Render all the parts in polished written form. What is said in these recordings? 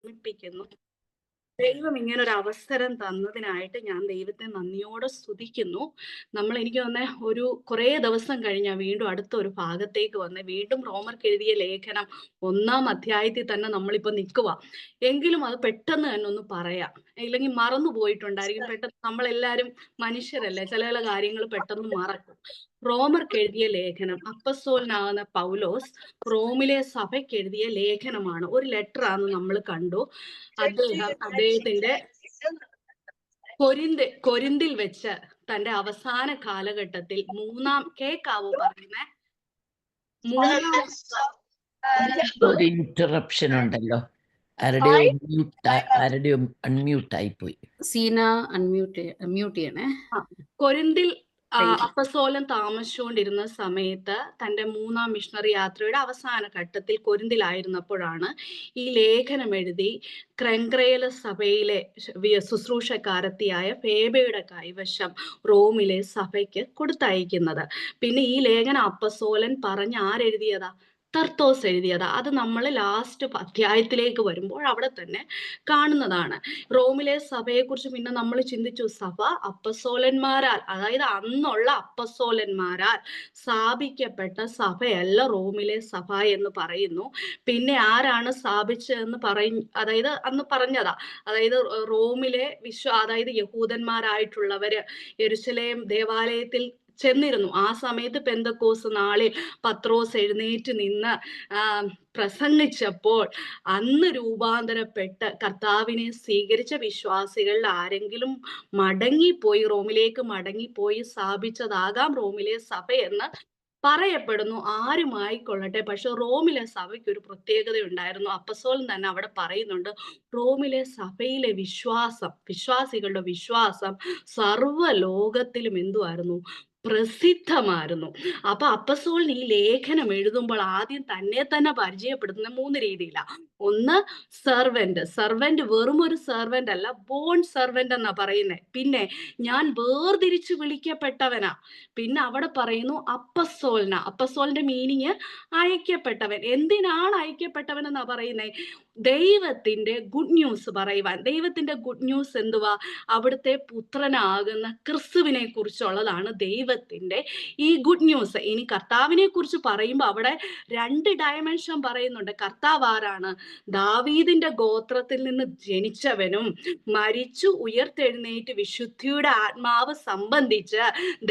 ഓർമ്മിപ്പിക്കുന്നു. ദൈവം ഇങ്ങനൊരു അവസരം തന്നതിനായിട്ട് ഞാൻ ദൈവത്തെ നന്ദിയോടെ സ്തുതിക്കുന്നു. എനിക്ക് തോന്നുന്നെ കുറേ ദിവസം കഴിഞ്ഞാ വീണ്ടും അടുത്ത ഒരു ഭാഗത്തേക്ക് വന്ന് വീണ്ടും റോമർക്കെഴുതിയ ലേഖനം 1-ാം അധ്യായത്തിൽ തന്നെ നമ്മളിപ്പോ നിക്കുവാ. എങ്കിലും അത് പെട്ടെന്ന് തന്നെ ഒന്ന് പറയാം. ഇല്ലെങ്കിൽ മറന്നു പോയിട്ടുണ്ടായിരിക്കും. പെട്ടെന്ന് നമ്മളെല്ലാരും മനുഷ്യരല്ലേ. ചില കാര്യങ്ങൾ പെട്ടെന്ന് മറക്കും. റോമർക്കെഴുതിയ ലേഖനം അപ്പസ്തോലനാകുന്ന പൗലോസ് റോമിലെ സഭയ്ക്കെഴുതിയ ലേഖനമാണ്. ഒരു ലെറ്ററാന്ന് നമ്മൾ കണ്ടു. അദ്ദേഹത്തിന്റെ കൊരിന്തിൽ വെച്ച് തന്റെ അവസാന കാലഘട്ടത്തിൽ കേക്കാവോ പറയുന്നേ? ഒരു ഇന്ററപ്ഷൻ ഉണ്ടല്ലോ. ആരുടെയും അൺമ്യൂട്ട് ആയിപ്പോയി. സീന മ്യൂട്ട് ചെയ്യണേ. കൊരിന്തിൽ അപ്പസ്തോലൻ താമസിച്ചുകൊണ്ടിരുന്ന സമയത്ത് തന്റെ 3-ാം മിഷണറി യാത്രയുടെ അവസാന ഘട്ടത്തിൽ കൊരിന്തിലായിരുന്നപ്പോഴാണ് ഈ ലേഖനം എഴുതി ക്രെങ്ക്രേല സഭയിലെ ശുശ്രൂഷക്കാരത്തിയായ ഫേബയുടെ കൈവശം റോമിലെ സഭയ്ക്ക് കൊടുത്തയക്കുന്നത്. പിന്നെ ഈ ലേഖനം അപ്പസ്തോലൻ പറഞ്ഞ് ആരെഴുതിയതാ? തർത്തോസ് എഴുതിയതാ. അത് നമ്മൾ ലാസ്റ്റ് അധ്യായത്തിലേക്ക് വരുമ്പോൾ അവിടെ തന്നെ കാണുന്നതാണ്. റോമിലെ സഭയെക്കുറിച്ച് പിന്നെ നമ്മൾ ചിന്തിച്ചു, സഭ അപ്പസ്തോലന്മാരാൽ, അതായത് അന്നുള്ള അപ്പസ്തോലന്മാരാൽ സ്ഥാപിക്കപ്പെട്ട സഭയല്ല റോമിലെ സഭ എന്ന് പറയുന്നു. പിന്നെ ആരാണ് സ്ഥാപിച്ചതെന്ന് അതായത് അന്ന് പറഞ്ഞതാ. അതായത് റോമിലെ അതായത് യഹൂദന്മാരായിട്ടുള്ളവര് യെരുശലേം ദേവാലയത്തിൽ ചെന്നിരുന്നു. ആ സമയത്ത് പെന്തക്കോസ്ത് നാളിൽ പത്രോസ് എഴുന്നേറ്റ് നിന്ന് പ്രസംഗിച്ചപ്പോൾ അന്ന് രൂപാന്തരപ്പെട്ട് കർത്താവിനെ സ്വീകരിച്ച വിശ്വാസികളിൽ ആരെങ്കിലും റോമിലേക്ക് മടങ്ങിപ്പോയി സ്ഥാപിച്ചതാകാം റോമിലെ സഭയെന്ന് പറയപ്പെടുന്നു. ആരുമായിക്കൊള്ളട്ടെ, പക്ഷെ റോമിലെ സഭയ്ക്ക് ഒരു പ്രത്യേകത ഉണ്ടായിരുന്നു. അപ്പസ്തോലൻ തന്നെ അവിടെ പറയുന്നുണ്ട്, റോമിലെ സഭയിലെ വിശ്വാസികളുടെ വിശ്വാസം സർവ്വലോകത്തിലും എന്തുമായിരുന്നു? പ്രസിദ്ധമായിരുന്നു. അപ്പൊ അപ്പസ്തോലൻ ഈ ലേഖനം എഴുതുമ്പോൾ ആദ്യം തന്നെ പരിചയപ്പെടുത്തുന്ന 3 രീതിയിലാണ്. ഒന്ന്, സെർവന്റ് വെറും ഒരു സെർവന്റ് അല്ല, ബോൺ സെർവന്റ് എന്നാ പറയുന്നത്. പിന്നെ ഞാൻ വേർതിരിച്ച് വിളിക്കപ്പെട്ടവനാ. പിന്നെ അവിടെ പറയുന്നു അപ്പസ്തോലന്റെ മീനിങ് അയക്കപ്പെട്ടവൻ. എന്തിനാണ് അയക്കപ്പെട്ടവൻ എന്നാ പറയുന്നത്? ദൈവത്തിന്റെ ഗുഡ് ന്യൂസ് പറയുവാൻ. ദൈവത്തിന്റെ ഗുഡ് ന്യൂസ് എന്തുവാ? അവിടുത്തെ പുത്രനാകുന്ന ക്രിസ്തുവിനെ കുറിച്ചുള്ളതാണ് ദൈവത്തിന്റെ ഈ ഗുഡ് ന്യൂസ്. ഇനി കർത്താവിനെ കുറിച്ച് പറയുമ്പോൾ അവിടെ 2 ഡയമെൻഷൻ പറയുന്നുണ്ട്. കർത്താവ് ആരാണ്? ദാവീദിന്റെ ഗോത്രത്തിൽ നിന്ന് ജനിച്ചവനും മരിച്ചു ഉയർത്തെഴുന്നേറ്റ് വിശുദ്ധിയുടെ ആത്മാവ് സംബന്ധിച്ച്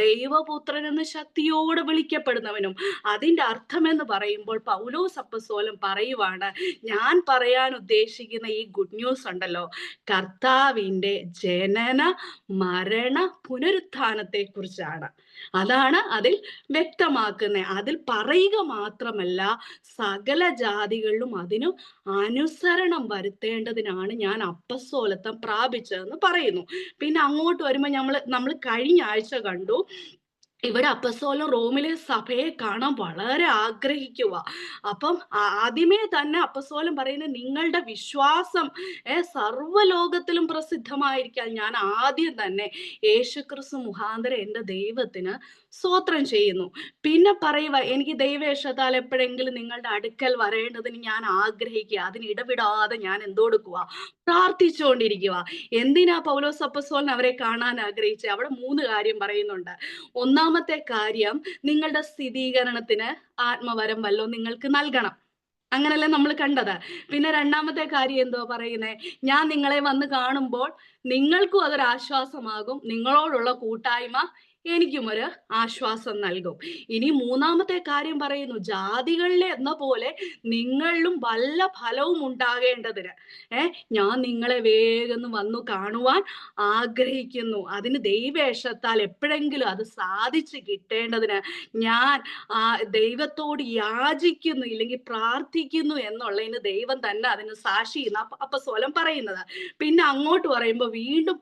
ദൈവപുത്രൻ എന്ന് ശക്തിയോടെ വിളിക്കപ്പെടുന്നവനും. അതിന്റെ അർത്ഥം എന്ന് പറയുമ്പോൾ പൗലോസ് അപ്പസ്തോലൻ പറയുവാണ്, ഞാൻ പറയാൻ ഉദ്ദേശിക്കുന്ന ഈ ഗുഡ് ന്യൂസ് ഉണ്ടല്ലോ, കർത്താവിന്റെ ജനന മരണ പുനരുത്ഥാനത്തെ കുറിച്ചാണ്. അതാണ് അതിൽ വ്യക്തമാക്കുന്നത്. അതിൽ പറയുക മാത്രമല്ല, സകല ജാതികളിലും അതിനു അനുസരണം വരുത്തേണ്ടതിനാണ് ഞാൻ അപ്പസ്തോലത്വം പ്രാപിച്ചതെന്ന് പറയുന്നു. പിന്നെ അങ്ങോട്ട് വരുമ്പോൾ നമ്മൾ കഴിഞ്ഞ ആഴ്ച കണ്ടു, ഇവിടെ അപ്പസ്തോലൻ റോമിലെ സഭയെ കാണാൻ വളരെ ആഗ്രഹിക്കുക. അപ്പം ആദ്യമേ തന്നെ അപ്പസ്തോലൻ പറയുന്നത്, നിങ്ങളുടെ വിശ്വാസം സർവ്വലോകത്തിലും പ്രസിദ്ധമായിരിക്കാൻ ഞാൻ ആദ്യം തന്നെ യേശുക്രിസ്തു മുഖാന്തരം എൻ്റെ ദൈവത്തിന് സ്തോത്രം ചെയ്യുന്നു. പിന്നെ പറയുക, എനിക്ക് ദൈവേഷ്ടത്താൽ എപ്പോഴെങ്കിലും നിങ്ങളുടെ അടുക്കൽ വരേണ്ടതിന് ഞാൻ ആഗ്രഹിക്കുക. അതിന് ഇടവിടാതെ ഞാൻ എന്തോടുക്കുക? പ്രാർത്ഥിച്ചുകൊണ്ടിരിക്കുക. എന്തിനാ പൗലോസ് അപ്പസ്തോലൻ അവരെ കാണാൻ ആഗ്രഹിച്ചത്? അവിടെ 3 കാര്യം പറയുന്നുണ്ട്. ഒന്നാമത്തെ കാര്യം, നിങ്ങളുടെ സ്ഥിരീകരണത്തിന് ആത്മവരം വല്ലോ നിങ്ങൾക്ക് നൽകണം. അങ്ങനല്ലേ നമ്മൾ കണ്ടത്. പിന്നെ 2-ാമത്തെ കാര്യം എന്തുവാ പറയുന്നത്? ഞാൻ നിങ്ങളെ വന്ന് കാണുമ്പോൾ നിങ്ങൾക്കും അതൊരു ആശ്വാസമാകും, നിങ്ങളോടുള്ള കൂട്ടായ്മ എനിക്കും ഒരു ആശ്വാസം നൽകും. ഇനി 3-ാമത്തെ കാര്യം പറയുന്നു, ജാതികളിലെ എന്ന പോലെ നിങ്ങളിലും വല്ല ഫലവും ഉണ്ടാകേണ്ടതിന് ഞാൻ നിങ്ങളെ വേഗം വന്നു കാണുവാൻ ആഗ്രഹിക്കുന്നു. അതിന് ദൈവേഷ്ടത്താൽ എപ്പോഴെങ്കിലും അത് സാധിച്ചു കിട്ടേണ്ടതിന് ഞാൻ ദൈവത്തോട് യാചിക്കുന്നു, ഇല്ലെങ്കിൽ പ്രാർത്ഥിക്കുന്നു എന്നുള്ളതിന് ദൈവം തന്നെ അതിന് സാക്ഷി എന്ന അപ്പസ്തോലൻ പറയുന്നത്. പിന്നെ അങ്ങോട്ട് പറയുമ്പോൾ വീണ്ടും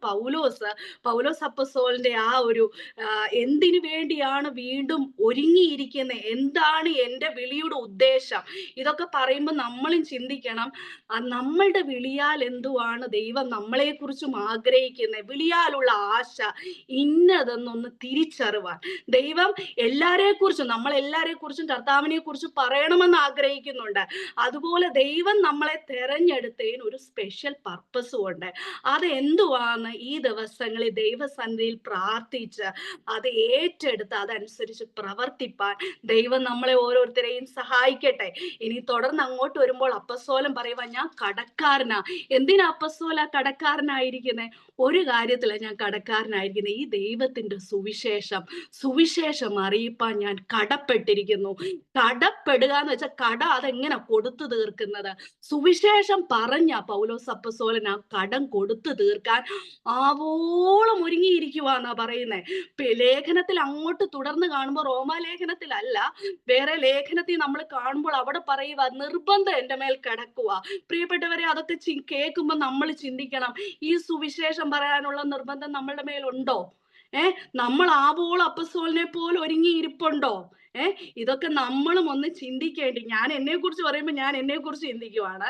പൗലോസ് അപ്പസ്തോലന്റെ ആ ഒരു എന്തിനു വേണ്ടിയാണ് വീണ്ടും ഒരുങ്ങിയിരിക്കുന്നത്, എന്താണ് എൻ്റെ വിളിയുടെ ഉദ്ദേശം, ഇതൊക്കെ പറയുമ്പോൾ നമ്മളും ചിന്തിക്കണം. നമ്മളുടെ വിളിയാൽ എന്തുവാണ് ദൈവം നമ്മളെക്കുറിച്ചും ആഗ്രഹിക്കുന്നത്, വിളിയാലുള്ള ആശ ഇന്നതെന്നൊന്ന് തിരിച്ചറിവാൻ ദൈവം നമ്മളെല്ലാരെ കുറിച്ചും കർത്താവിനെ കുറിച്ച് പറയണമെന്ന് ആഗ്രഹിക്കുന്നുണ്ട്. അതുപോലെ ദൈവം നമ്മളെ തെരഞ്ഞെടുത്തതിന് ഒരു സ്പെഷ്യൽ പർപ്പസും ഉണ്ട്. അത് എന്തുവാന്ന് ഈ ദിവസങ്ങളിൽ ദൈവസന്നിധിയിൽ പ്രാർത്ഥിച്ച് അത് ഏറ്റെടുത്ത് അതനുസരിച്ച് പ്രവർത്തിപ്പാൻ ദൈവം നമ്മളെ ഓരോരുത്തരെയും സഹായിക്കട്ടെ. ഇനി തുടർന്ന് അങ്ങോട്ട് വരുമ്പോൾ അപ്പസ്തോലൻ പറയുവാ, ഞാൻ കടക്കാരനാ. എന്തിനാ അപ്പസ്തോല കടക്കാരനായിരിക്കുന്നത്? ഒരു കാര്യത്തില ഞാൻ കടക്കാരനായിരിക്കുന്നത്, ഈ ദൈവത്തിന്റെ സുവിശേഷം അറിയിപ്പാൻ ഞാൻ കടപ്പെട്ടിരിക്കുന്നു. കടപ്പെടുക എന്ന് വെച്ചാൽ കട അതെങ്ങനെ കൊടുത്തു തീർക്കുന്നത്? സുവിശേഷം പറഞ്ഞ പൗലോസ് അപ്പസ്തോലൻ ആ കടം കൊടുത്തു തീർക്കാൻ ആവോളം ഒരുങ്ങിയിരിക്കുവാന്നാ പറയുന്നത്. ലേഖനത്തിൽ അങ്ങോട്ട് തുടർന്ന് കാണുമ്പോൾ, റോമാലേഖനത്തിലല്ല, വേറെ ലേഖനത്തിൽ നമ്മൾ കാണുമ്പോൾ അവിടെ പറയുക, നിർബന്ധം എൻ്റെ മേൽ കിടക്കുക. പ്രിയപ്പെട്ടവരെ, അതൊക്കെ കേൾക്കുമ്പോൾ നമ്മൾ ചിന്തിക്കണം, ഈ സുവിശേഷം പറയാനുള്ള നിർബന്ധം നമ്മളുടെ മേലുണ്ടോ? നമ്മൾ ആവോളം അപ്പസ്തോലനെ പോലെ ഒരുങ്ങിയിരിപ്പുണ്ടോ? ഇതൊക്കെ നമ്മളും ഒന്ന് ചിന്തിക്കേണ്ടി. ഞാൻ എന്നെ കുറിച്ച് പറയുമ്പോൾ ഞാൻ എന്നെ കുറിച്ച് ചിന്തിക്കുവാണ്.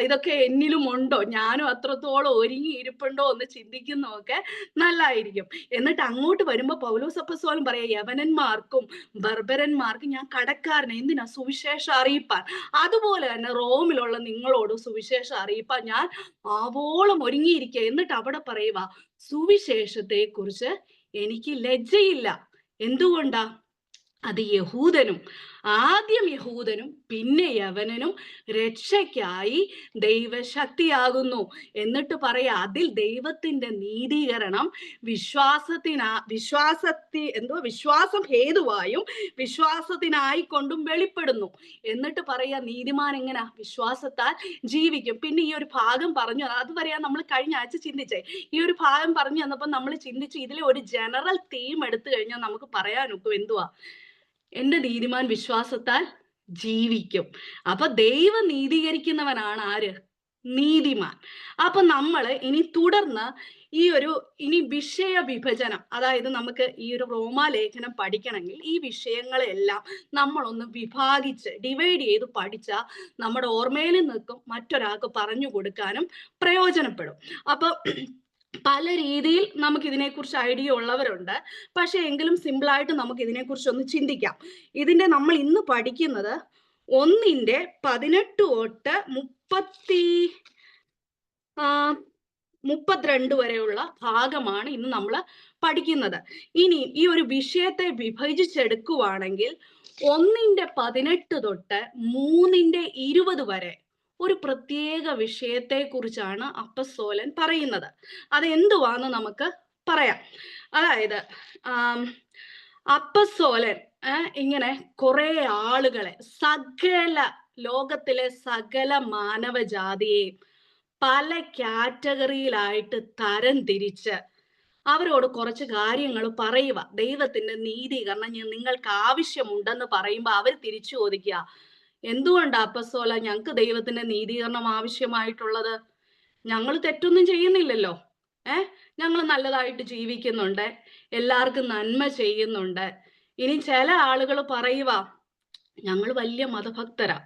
ഇതൊക്കെ എന്നിലും ഉണ്ടോ, ഞാനും അത്രത്തോളം ഒരുങ്ങി ഇരിപ്പുണ്ടോ എന്ന് ചിന്തിക്കുന്നതൊക്കെ നല്ലതായിരിക്കും. എന്നിട്ട് അങ്ങോട്ട് വരുമ്പോൾ പൗലോസ് അപ്പസ്തോലൻ പറയാ, യവനന്മാർക്കും ബർബരന്മാർക്കും ഞാൻ കടക്കാരൻ. എന്തിനാ? സുവിശേഷം അറിയിപ്പാൻ. അതുപോലെ തന്നെ റോമിലുള്ള നിങ്ങളോട് സുവിശേഷം അറിയിപ്പാൻ ഞാൻ ആവോളം ഒരുങ്ങിയിരിക്കുക. എന്നിട്ട് അവിടെ പറയുക, സുവിശേഷത്തെ കുറിച്ച് എനിക്ക് ലജ്ജയില്ല. എന്തുകൊണ്ടാ? അത് ആദ്യം യഹൂദനും പിന്നെ യവനനും രക്ഷയ്ക്കായി ദൈവശക്തിയാകുന്നു. എന്നിട്ട് പറയാ, അതിൽ ദൈവത്തിന്റെ നീതീകരണം വിശ്വാസം ഹേതുവായും വിശ്വാസത്തിനായിക്കൊണ്ടും വെളിപ്പെടുന്നു. എന്നിട്ട് പറയാ, നീതിമാൻ എങ്ങനെ? വിശ്വാസത്താൽ ജീവിക്കും. പിന്നെ ഈ ഒരു ഭാഗം പറഞ്ഞു, അതുവരെയാ നമ്മൾ കഴിഞ്ഞ ആഴ്ച ചിന്തിച്ചേ. ഈ ഒരു ഭാഗം പറഞ്ഞു തന്നപ്പോൾ നമ്മൾ ചിന്തിച്ചു, ഇതിലെ ഒരു ജനറൽ തീം എടുത്തു കഴിഞ്ഞാൽ നമുക്ക് പറയാനൊക്കും. എന്തുവാ? എന്റെ നീതിമാൻ വിശ്വാസത്താൽ ജീവിക്കും. അപ്പൊ ദൈവം നീതീകരിക്കുന്നവനാണ് ആര്? നീതിമാൻ. അപ്പൊ നമ്മൾ ഇനി തുടർന്ന് ഇനി വിഷയ വിഭജനം, അതായത് നമുക്ക് ഈ ഒരു റോമാലേഖനം പഠിക്കണമെങ്കിൽ ഈ വിഷയങ്ങളെല്ലാം നമ്മളൊന്ന് ഡിവൈഡ് ചെയ്ത് പഠിച്ചാൽ നമ്മുടെ ഓർമ്മയിൽ നിൽക്കും, മറ്റൊരാൾക്ക് പറഞ്ഞു കൊടുക്കാനും പ്രയോജനപ്പെടും. അപ്പൊ പല രീതിയിൽ നമുക്ക് ഇതിനെക്കുറിച്ച് ഐഡിയ ഉള്ളവരുണ്ട്. പക്ഷെ എങ്കിലും സിമ്പിളായിട്ട് നമുക്ക് ഇതിനെക്കുറിച്ച് ഒന്ന് ചിന്തിക്കാം. നമ്മൾ ഇന്ന് പഠിക്കുന്നത് 1:18 തൊട്ട് 32 വരെയുള്ള ഭാഗമാണ് ഇന്ന് നമ്മൾ പഠിക്കുന്നത്. ഇനി ഈ ഒരു വിഷയത്തെ വിഭജിച്ചെടുക്കുവാണെങ്കിൽ 1:18 തൊട്ട് 3:20 വരെ ഒരു പ്രത്യേക വിഷയത്തെ കുറിച്ചാണ് അപ്പസ്തോലൻ പറയുന്നത്. അതെന്തുവാന്ന് നമുക്ക് പറയാം. അതായത് അപ്പസ്തോലൻ ഇങ്ങനെ കുറെ ആളുകളെ, ലോകത്തിലെ സകല മാനവജാതിയെയും പല കാറ്റഗറിയിലായിട്ട് തരം തിരിച്ച് അവരോട് കുറച്ച് കാര്യങ്ങൾ പറയുക. ദൈവത്തിന്റെ നീതീകരണം നിങ്ങൾക്ക് ആവശ്യമുണ്ടെന്ന് പറയുമ്പോൾ അവർ തിരിച്ചു ചോദിക്കുക, എന്തുകൊണ്ടാ അപ്പസ്തോല ഞങ്ങൾക്ക് ദൈവത്തിന്റെ നീതീകരണം ആവശ്യമായിട്ടുള്ളത്? ഞങ്ങൾ തെറ്റൊന്നും ചെയ്യുന്നില്ലല്ലോ. ഞങ്ങൾ നല്ലതായിട്ട് ജീവിക്കുന്നുണ്ട്, എല്ലാവർക്കും നന്മ ചെയ്യുന്നുണ്ട്. ഇനി ചില ആളുകൾ പറയുക, ഞങ്ങൾ വലിയ മതഭക്തരാ,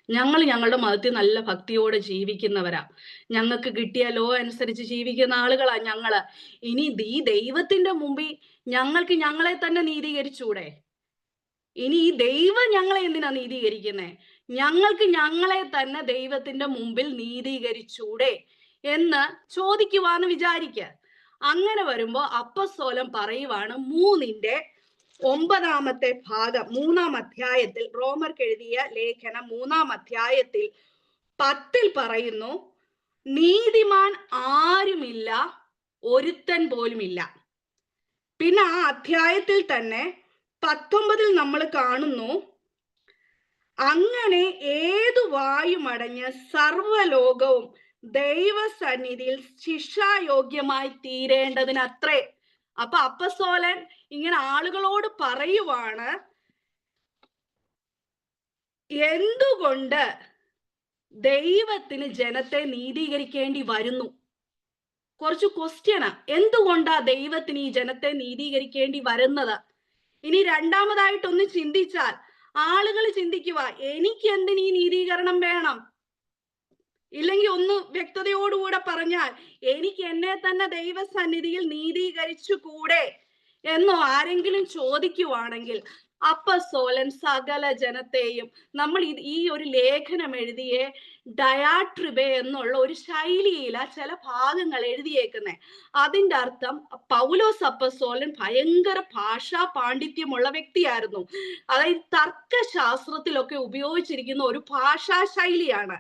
ഞങ്ങളുടെ മതത്തിൽ നല്ല ഭക്തിയോടെ ജീവിക്കുന്നവരാ, ഞങ്ങൾക്ക് കിട്ടിയ ലോ അനുസരിച്ച് ജീവിക്കുന്ന ആളുകളാ ഞങ്ങള്. ഇനി ഈ ദൈവത്തിന്റെ മുമ്പിൽ ഞങ്ങൾക്ക് ഞങ്ങളെ തന്നെ നീതീകരിച്ചൂടെ? ഇനി ഈ ദൈവം ഞങ്ങളെ എന്തിനാ നീതീകരിക്കുന്നേ? ഞങ്ങൾക്ക് ഞങ്ങളെ തന്നെ ദൈവത്തിന്റെ മുമ്പിൽ നീതീകരിച്ചൂടെ എന്ന് ചോദിക്കുവാന്ന് വിചാരിക്ക. അങ്ങനെ വരുമ്പോ അപ്പസ്തോലൻ പറയുവാണ് 3:9 ഭാഗം 3-ാം അധ്യായത്തിൽ, റോമർക്ക് എഴുതിയ ലേഖനം 3-ാം അധ്യായത്തിൽ 10 പറയുന്നു, നീതിമാൻ ആരുമില്ല, ഒരുത്തൻ പോലുമില്ല. പിന്നെ ആ അധ്യായത്തിൽ തന്നെ 19 നമ്മൾ കാണുന്നു, അങ്ങനെ ഏതു വായുമടഞ്ഞ് സർവ്വലോകവും ദൈവസന്നിധിയിൽ ശിക്ഷായോഗ്യമായി തീരേണ്ടതിനത്രേ. അപ്പൊ അപ്പസ്തോലൻ ഇങ്ങനെ ആളുകളോട് പറയുവാണ്, എന്തുകൊണ്ട് ദൈവത്തിന് ജനത്തെ നീതീകരിക്കേണ്ടി വരുന്നു? കുറച്ച് ക്വസ്റ്റ്യനാ. എന്തുകൊണ്ടാ ദൈവത്തിന് ഈ ജനത്തെ നീതീകരിക്കേണ്ടി വരുന്നത്? ഇനി രണ്ടാമതായിട്ടൊന്ന് ചിന്തിച്ചാൽ ആളുകൾ ചിന്തിക്കുക, എനിക്ക് എന്തിന് ഈ നീതീകരണം വേണം? ഇല്ലെങ്കിൽ ഒന്ന് വ്യക്തതയോടുകൂടെ പറഞ്ഞാൽ, എനിക്ക് എന്നെ തന്നെ ദൈവസന്നിധിയിൽ നീതീകരിച്ചുകൂടെ എന്നോ ആരെങ്കിലും ചോദിക്കുവാണെങ്കിൽ അപ്പസ്തോലൻ സകല ജനത്തെയും, നമ്മൾ ഈ ഒരു ലേഖനം എഴുതിയ ഡയാട്രിബെ എന്നുള്ള ഒരു ശൈലിയിലാ ചില ഭാഗങ്ങൾ എഴുതിയേക്കുന്നേ. അതിന്റെ അർത്ഥം പൗലോസ് അപ്പസ്തോലൻ ഭയങ്കര ഭാഷാ പാണ്ഡിത്യമുള്ള വ്യക്തിയായിരുന്നു. അതായത് തർക്കശാസ്ത്രത്തിലൊക്കെ ഉപയോഗിച്ചിരിക്കുന്ന ഒരു ഭാഷാ ശൈലിയാണ്.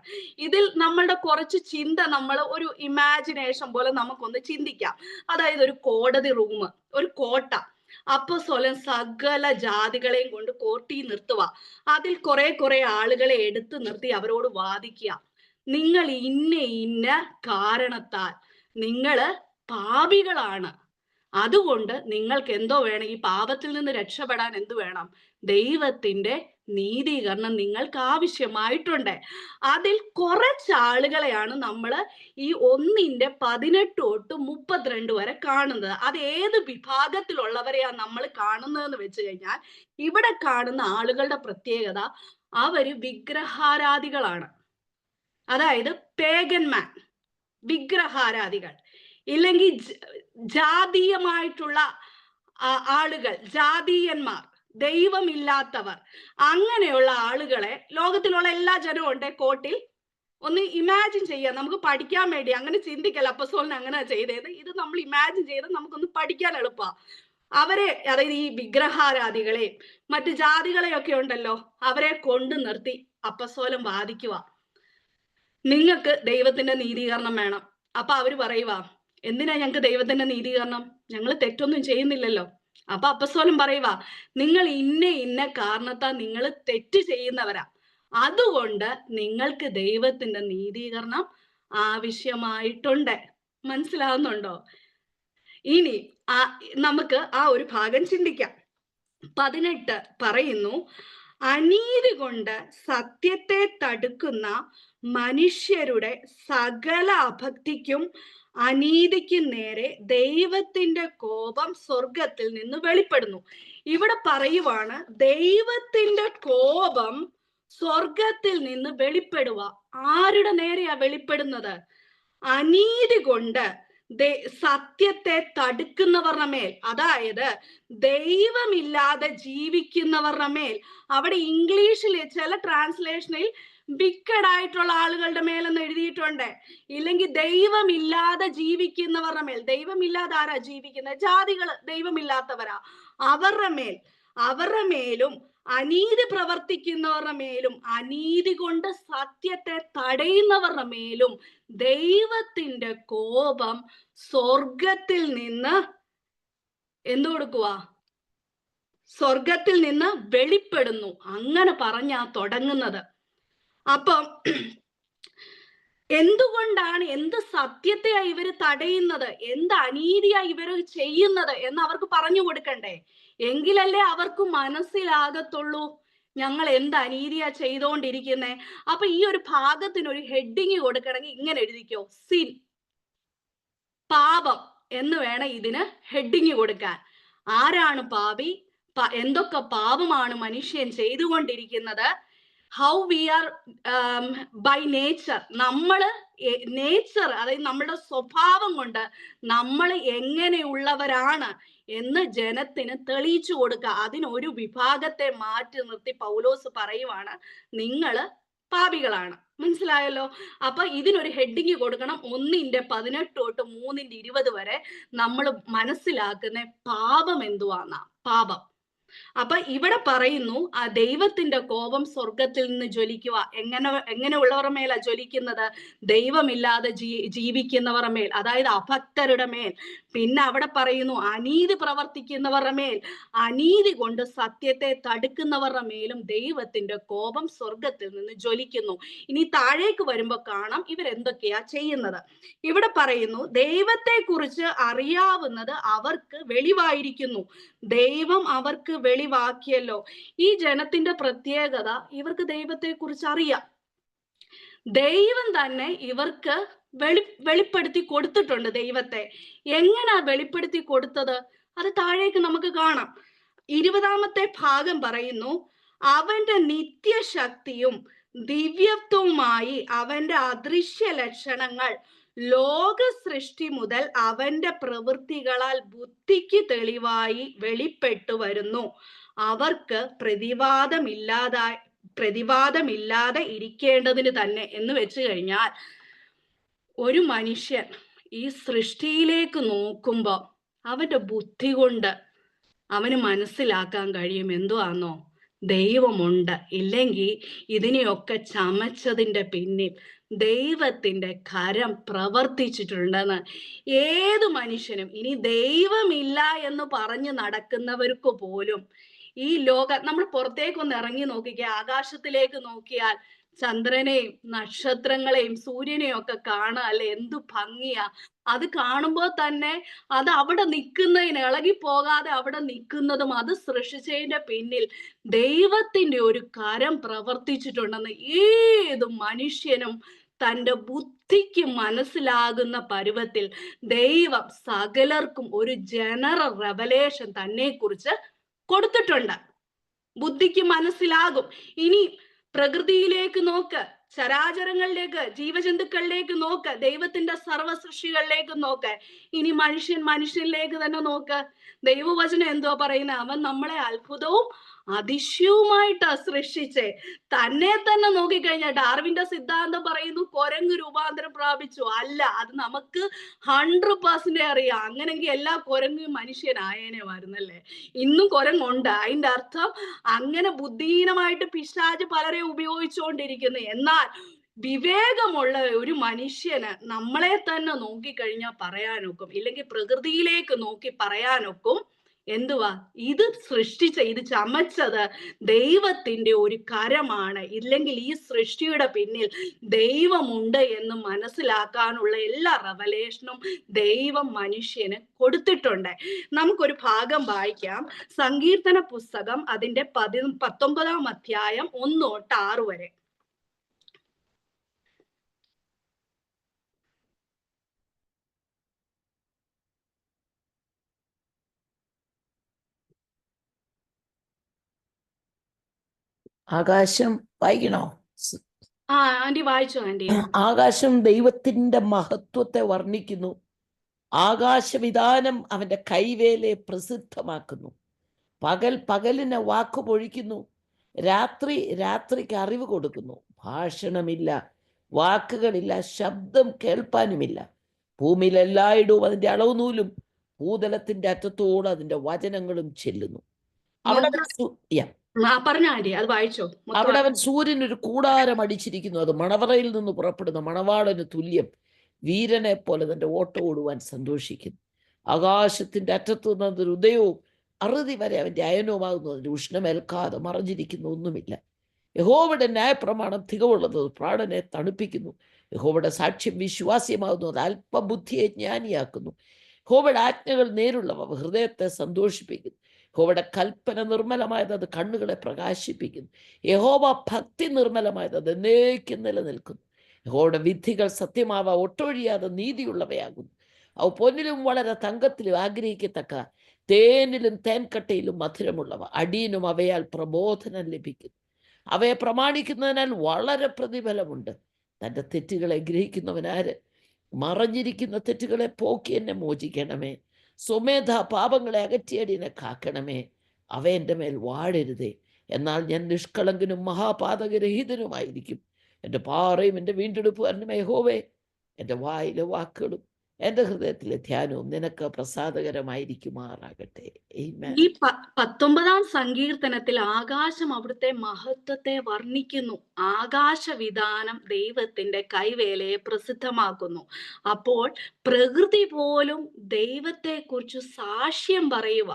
ഇതിൽ നമ്മളുടെ കുറച്ച് ചിന്ത, നമ്മൾ ഒരു ഇമാജിനേഷൻ പോലെ നമുക്കൊന്ന് ചിന്തിക്കാം. അതായത് ഒരു കോടതി റൂം, ഒരു കോട്ട. അപ്പസ്തോലൻ സകല ജാതികളെയും കൊണ്ട് കോർട്ടി നിർത്തുക. അതിൽ കുറെ ആളുകളെ എടുത്തു നിർത്തി അവരോട് വാദിക്കുക, നിങ്ങൾ ഇന്ന കാരണത്താൽ നിങ്ങള് പാപികളാണ്, അതുകൊണ്ട് നിങ്ങൾക്ക് എന്തോ വേണം, ഈ പാപത്തിൽ നിന്ന് രക്ഷപ്പെടാൻ എന്ത് വേണം? ദൈവത്തിന്റെ നീതീകരണം നിങ്ങൾക്ക് ആവശ്യമായിട്ടുണ്ട്. അതിൽ കുറച്ചാളുകളെയാണ് നമ്മൾ ഈ 1:18 തൊട്ട് 32 വരെ കാണുന്നത്. അത് ഏത് വിഭാഗത്തിലുള്ളവരെയാ നമ്മൾ കാണുന്നതെന്ന് വെച്ച് കഴിഞ്ഞാൽ, ഇവിടെ കാണുന്ന ആളുകളുടെ പ്രത്യേകത, അവര് വിഗ്രഹാരാധികളാണ്. അതായത് പേഗന്മാൻ, വിഗ്രഹാരാധികൾ, ഇല്ലെങ്കിൽ ജാതീയമായിട്ടുള്ള ആളുകൾ, ജാതീയന്മാർ, ദൈവമില്ലാത്തവർ, അങ്ങനെയുള്ള ആളുകളെ ലോകത്തിലുള്ള എല്ലാ ജനവും ഉണ്ട് കോട്ടിൽ. ഒന്ന് ഇമാജിൻ ചെയ്യാം, നമുക്ക് പഠിക്കാൻ വേണ്ടി. അങ്ങനെ ചിന്തിക്കല്ല അപ്പസ്തോലൻ അങ്ങനെ ചെയ്തത്, ഇത് നമ്മൾ ഇമാജിൻ ചെയ്ത് നമുക്കൊന്ന് പഠിക്കാൻ എളുപ്പമാണ്. അവരെ, അതായത് ഈ വിഗ്രഹാരാധികളെയും മറ്റു ജാതികളെയൊക്കെ ഉണ്ടല്ലോ, അവരെ കൊണ്ടു നിർത്തി അപ്പസ്തോലൻ വാദിക്കുക, നിങ്ങൾക്ക് ദൈവത്തിന്റെ നീതീകരണം വേണം. അപ്പൊ അവര് പറയുക, എന്തിനാ ഞങ്ങൾക്ക് ദൈവത്തിന്റെ നീതീകരണം? ഞങ്ങൾ തെറ്റൊന്നും ചെയ്യുന്നില്ലല്ലോ. അപ്പൊ അപ്പസ്തോലൻ പറയുക, നിങ്ങൾ ഇന്ന കാരണത്താൽ നിങ്ങൾ തെറ്റ് ചെയ്യുന്നവരാ, അതുകൊണ്ട് നിങ്ങൾക്ക് ദൈവത്തിന്റെ നീതീകരണം ആവശ്യമായിട്ടുണ്ട്. മനസ്സിലാവുന്നുണ്ടോ? ഇനി നമുക്ക് ആ ഒരു ഭാഗം ചിന്തിക്കാം. 18 പറയുന്നു, അനീതി കൊണ്ട് സത്യത്തെ തടുക്കുന്ന മനുഷ്യരുടെ സകല അഭക്തിക്കും അനീതിക്കും നേരെ ദൈവത്തിന്റെ കോപം സ്വർഗത്തിൽ നിന്ന് വെളിപ്പെടുന്നു. ഇവിടെ പറയുവാണ്, ദൈവത്തിന്റെ കോപം സ്വർഗത്തിൽ നിന്ന് വെളിപ്പെടുക. ആരുടെ നേരെയാ വെളിപ്പെടുന്നത്? അനീതി കൊണ്ട് സത്യത്തെ തടുക്കുന്നവരുടെ മേൽ, അതായത് ദൈവമില്ലാതെ ജീവിക്കുന്നവരുടെ മേൽ. അവിടെ ഇംഗ്ലീഷിൽ ചില ട്രാൻസ്ലേഷനിൽ വിക്കഡ് ആയിട്ടുള്ള ആളുകളുടെ മേലെന്ന് എഴുതിയിട്ടുണ്ട്. ഇല്ലെങ്കിൽ ദൈവമില്ലാതെ ജീവിക്കുന്നവരുടെ മേൽ. ദൈവമില്ലാതെ ആരാ ജീവിക്കുന്നത്? ജാതികള്, ദൈവമില്ലാത്തവരാ. അവരുടെ മേലും അനീതി പ്രവർത്തിക്കുന്നവരുടെ മേലും അനീതി കൊണ്ട് സത്യത്തെ തടയുന്നവരുടെ മേലും ദൈവത്തിന്റെ കോപം സ്വർഗത്തിൽ നിന്ന് എന്തു കൊടുക്കുക? സ്വർഗത്തിൽ നിന്ന് വെളിപ്പെടുന്നു. അങ്ങനെ പറഞ്ഞാ തുടങ്ങുന്നത്. അപ്പം എന്തുകൊണ്ടാണ്, എന്ത് സത്യത്തെയാ ഇവര് തടയുന്നത്, എന്ത് അനീതിയാ ഇവര് ചെയ്യുന്നത് എന്ന് അവർക്ക് പറഞ്ഞു കൊടുക്കണ്ടേ? എങ്കിലല്ലേ അവർക്ക് മനസ്സിലാകത്തുള്ളൂ ഞങ്ങൾ എന്ത് അനീതിയാ ചെയ്തുകൊണ്ടിരിക്കുന്നേ. അപ്പൊ ഈ ഒരു ഭാഗത്തിന് ഒരു ഹെഡിങ് കൊടുക്കണമെങ്കിൽ ഇങ്ങനെ എഴുതിക്കോ, സിൻ, പാപം എന്ന് വേണം ഇതിന് ഹെഡിങ് കൊടുക്കാൻ. ആരാണ് പാപി? എന്തൊക്കെ പാപമാണ് മനുഷ്യൻ ചെയ്തുകൊണ്ടിരിക്കുന്നത്? How we are by nature, നമ്മള് നേച്ചർ, അതായത് നമ്മുടെ സ്വഭാവം കൊണ്ട് നമ്മൾ എങ്ങനെയുള്ളവരാണ് എന്ന് ജനത്തിന് തെളിയിച്ചു കൊടുക്കുക. അതിനൊരു വിഭാഗത്തെ മാറ്റി നിർത്തി പൗലോസ് പറയുവാണ്, നിങ്ങള് പാപികളാണ്. മനസ്സിലായല്ലോ? അപ്പൊ ഇതിനൊരു ഹെഡിങ് കൊടുക്കണം. 1:18 തൊട്ട് 3:20 വരെ നമ്മൾ മനസ്സിലാക്കുന്ന പാപം എന്തുവാന്നാ. പാപം. അപ്പൊ ഇവിടെ പറയുന്നു, ആ ദൈവത്തിന്റെ കോപം സ്വർഗത്തിൽ നിന്ന് ജ്വലിക്കുക. എങ്ങനെയുള്ളവരുടെ മേലാ ജ്വലിക്കുന്നത്? ദൈവമില്ലാതെ ജീവിക്കുന്നവരുടെ മേൽ, അതായത് അഭക്തരുടെ മേൽ. പിന്നെ അവിടെ പറയുന്നു, അനീതി പ്രവർത്തിക്കുന്നവരുടെ മേൽ, അനീതി കൊണ്ട് സത്യത്തെ തടുക്കുന്നവരുടെ മേലും ദൈവത്തിന്റെ കോപം സ്വർഗത്തിൽ നിന്ന് ജ്വലിക്കുന്നു. ഇനി താഴേക്ക് വരുമ്പോ കാണാം ഇവരെന്തൊക്കെയാ ചെയ്യുന്നത്. ഇവിടെ പറയുന്നു, ദൈവത്തെ കുറിച്ച് അറിയാവുന്നത് അവർക്ക് വെളിവായിരിക്കുന്നു, ദൈവം അവർക്ക് വെളിവാക്കിയല്ലോ. ഈ ജനത്തിന്റെ പ്രത്യേകത, ഇവർക്ക് ദൈവത്തെ കുറിച്ച് അറിയാം. ദൈവം തന്നെ ഇവർക്ക് വെളിപ്പെടുത്തി കൊടുത്തിട്ടുണ്ട് ദൈവത്തെ. എങ്ങനാ വെളിപ്പെടുത്തി കൊടുത്തത്? അത് താഴേക്ക് നമുക്ക് കാണാം. 20-ാമത്തെ ഭാഗം പറയുന്നു, അവന്റെ നിത്യശക്തിയും ദിവ്യത്വവുമായി അവന്റെ അദൃശ്യ ലക്ഷണങ്ങൾ ലോക സൃഷ്ടി മുതൽ അവന്റെ പ്രവൃത്തികളാൽ ബുദ്ധിക്ക് തെളിവായി വെളിപ്പെട്ടു വരുന്നു. അവർക്ക് പ്രതിവാദമില്ലാതെ ഇരിക്കേണ്ടതിന് തന്നെ എന്ന് വെച്ച് കഴിഞ്ഞാൽ, ഒരു മനുഷ്യൻ ഈ സൃഷ്ടിയിലേക്ക് നോക്കുമ്പോൾ അവന്റെ ബുദ്ധി കൊണ്ട് അവന് മനസ്സിലാക്കാൻ കഴിയും എന്തുവാന്നോ? ദൈവമുണ്ട്. ഇല്ലെങ്കിൽ ഇതിനെയൊക്കെ ചമച്ചതിന്റെ പിന്നിൽ ദൈവത്തിന്റെ കരം പ്രവർത്തിച്ചിട്ടുണ്ടെന്ന് ഏതു മനുഷ്യനും, ഇനി ദൈവമില്ല എന്ന് പറഞ്ഞ് നടക്കുന്നവർക്ക് പോലും, ഈ നമ്മൾ പുറത്തേക്കൊന്ന് ഇറങ്ങി നോക്കിക്കുക, ആകാശത്തിലേക്ക് നോക്കിയാൽ ചന്ദ്രനെയും നക്ഷത്രങ്ങളെയും സൂര്യനെയും ഒക്കെ കാണുക അല്ലെ, എന്തു ഭംഗിയാ! അത് കാണുമ്പോൾ തന്നെ അത് അവിടെ നിൽക്കുന്നതിന്, ഇളകിപ്പോകാതെ അവിടെ നിൽക്കുന്നതും അത് സൃഷ്ടിച്ചതിന്റെ പിന്നിൽ ദൈവത്തിന്റെ ഒരു കരം പ്രവർത്തിച്ചിട്ടുണ്ടെന്ന് ഏത് മനുഷ്യനും തൻ്റെ ബുദ്ധിക്ക് മനസ്സിലാകുന്ന പരുവത്തിൽ ദൈവം സകലർക്കും ഒരു ജനറൽ റെവലേഷൻ തന്നെ കുറിച്ച് കൊടുത്തിട്ടുണ്ട്. ബുദ്ധിക്ക് മനസ്സിലാകും. ഇനി പ്രകൃതിയിലേക്ക് നോക്ക്, ചരാചരങ്ങളിലേക്ക്, ജീവജന്തുക്കളിലേക്ക് നോക്ക്, ദൈവത്തിന്റെ സർവ്വ സൃഷ്ടികളിലേക്ക് നോക്ക്. ഇനി മനുഷ്യനിലേക്ക് തന്നെ നോക്ക്. ദൈവവചനം എന്തോ പറയുന്നത്? അവൻ നമ്മളെ അത്ഭുതവും അതിശയവുമായിട്ടാ സൃഷ്ടിച്ചേ. തന്നെ നോക്കിക്കഴിഞ്ഞാൽ ഡാർവിന്റെ സിദ്ധാന്തം പറയുന്നു കുരങ്ങ് രൂപാന്തരം പ്രാപിച്ചു. അല്ല, അത് നമുക്ക് 100% അറിയാം. അങ്ങനെങ്കിൽ എല്ലാ കുരങ്ങും മനുഷ്യനായേനെ വരുന്നല്ലേ. ഇന്നും കുരങ്ങുണ്ട്. അതിന്റെ അർത്ഥം അങ്ങനെ ബുദ്ധിഹീനമായിട്ട് പിശാച് പലരെ ഉപയോഗിച്ചുകൊണ്ടിരിക്കുന്നു. എന്നാൽ വിവേകമുള്ള ഒരു മനുഷ്യന് നമ്മളെ തന്നെ നോക്കിക്കഴിഞ്ഞാൽ പറയാനൊക്കും, ഇല്ലെങ്കിൽ പ്രകൃതിയിലേക്ക് നോക്കി പറയാനൊക്കും, എന്തുവാ ഇത് ഇത് ചമച്ചത് ദൈവത്തിന്റെ ഒരു കരമാണ്, ഇല്ലെങ്കിൽ ഈ സൃഷ്ടിയുടെ പിന്നിൽ ദൈവമുണ്ട് എന്ന് മനസ്സിലാക്കാനുള്ള എല്ലാ റെവലേഷനും ദൈവം മനുഷ്യന് കൊടുത്തിട്ടുണ്ട്. നമുക്കൊരു ഭാഗം വായിക്കാം. സങ്കീർത്തന പുസ്തകം അതിന്റെ 19-ാം അധ്യായം 1 തൊട്ട് 6 വരെ. ആകാശം വായിക്കണോ? ആന്റി വായിച്ചോ ആന്റി? ആകാശം ദൈവത്തിന്റെ മഹത്വത്തെ വർണ്ണിക്കുന്നു. ആകാശവിധാനം അവന്റെ കൈവേലയെ പ്രസിദ്ധമാക്കുന്നു. പകൽ പകലിനെ വാക്കു പൊഴിക്കുന്നു, രാത്രി രാത്രിക്ക് അറിവ് കൊടുക്കുന്നു. ഭാഷണമില്ല, വാക്കുകളില്ല, ശബ്ദം കേൾപ്പാനുമില്ല. ഭൂമിയിൽ എല്ലായിടവും അതിന്റെ അളവ് നൂലും ഭൂതലത്തിന്റെ അറ്റത്തോട് അതിന്റെ വചനങ്ങളും ചെല്ലുന്നു. അവിടെ അവിടെ അവൻ സൂര്യൻ ഒരു കൂടാരം അടിച്ചിരിക്കുന്നു. അത് മണവറയിൽ നിന്ന് പുറപ്പെടുന്ന മണവാളന് തുല്യം. വീരനെ പോലെ തന്റെ ഓട്ടം ഓടുവാൻ സന്തോഷിക്കുന്നു. ആകാശത്തിന്റെ അറ്റത്തു നിന്നൊരു ഉദയവും അറുതി വരെ അവന്റെ അയനവുമാകുന്നു. അതിന്റെ ഉഷ്ണമേൽക്കാതെ മറഞ്ഞിരിക്കുന്ന ഒന്നുമില്ല. യഹോവയുടെ ന്യായപ്രമാണം തികവുള്ളത്, പ്രാണനെ തണുപ്പിക്കുന്നു. യഹോവയുടെ സാക്ഷ്യം വിശ്വാസ്യമാകുന്നു, അത് അല്പബുദ്ധിയെ ജ്ഞാനിയാക്കുന്നു. യഹോവയുടെ ആജ്ഞകൾ നേരുള്ളവ, ഹൃദയത്തെ സന്തോഷിപ്പിക്കുന്നു. യഹോവയുടെ കൽപ്പന നിർമ്മലമായത്, അത് കണ്ണുകളെ പ്രകാശിപ്പിക്കുന്നു. യഹോവ ഭക്തി നിർമ്മലമായത്, അത് എന്നേക്കും നിലനിൽക്കുന്നു. യഹോവയുടെ വിധികൾ സത്യമാവ, ഒട്ടൊഴിയാതെ നീതിയുള്ളവയാകുന്നു. അവ പൊന്നിലും വളരെ തങ്കത്തിലും ആഗ്രഹിക്കത്തക്ക, തേനിലും തേൻകട്ടയിലും മധുരമുള്ളവ. അടിയനും അവയാൽ പ്രബോധനം ലഭിക്കുന്നു. അവയെ പ്രമാണിക്കുന്നതിനാൽ വളരെ പ്രതിഫലമുണ്ട്. തൻ്റെ തെറ്റുകളെ ഗ്രഹിക്കുന്നവനാര്? മറഞ്ഞിരിക്കുന്ന തെറ്റുകളെ പോക്കി എന്നെ മോചിക്കണമേ. സ്വമേധ പാപങ്ങളെ അകറ്റിയടിനെ കാക്കണമേ. അവ എൻ്റെ മേൽ വാഴരുതേ. എന്നാൽ ഞാൻ നിഷ്കളങ്കനും മഹാപാതകരഹിതനുമായിരിക്കും. എൻ്റെ പാറയും എൻ്റെ വീണ്ടെടുപ്പുകാരനും യഹോവേ. എൻ്റെ വായിലെ വാക്കുകളും എൻ്റെ ഹൃദയത്തിലെ ധ്യാനവും നിനക്ക് പ്രസാദകരമായിരിക്കുമാറാകട്ടെ. ഈ 19-ാം സങ്കീർത്തനത്തിൽ ആകാശം അവിടുത്തെ മഹത്വത്തെ വർണ്ണിക്കുന്നു. ആകാശവിധാനം ദൈവത്തിന്റെ കൈവേലയെ പ്രസിദ്ധമാക്കുന്നു. അപ്പോൾ പ്രകൃതി പോലും ദൈവത്തെക്കുറിച്ച് സാക്ഷ്യം പറയുക.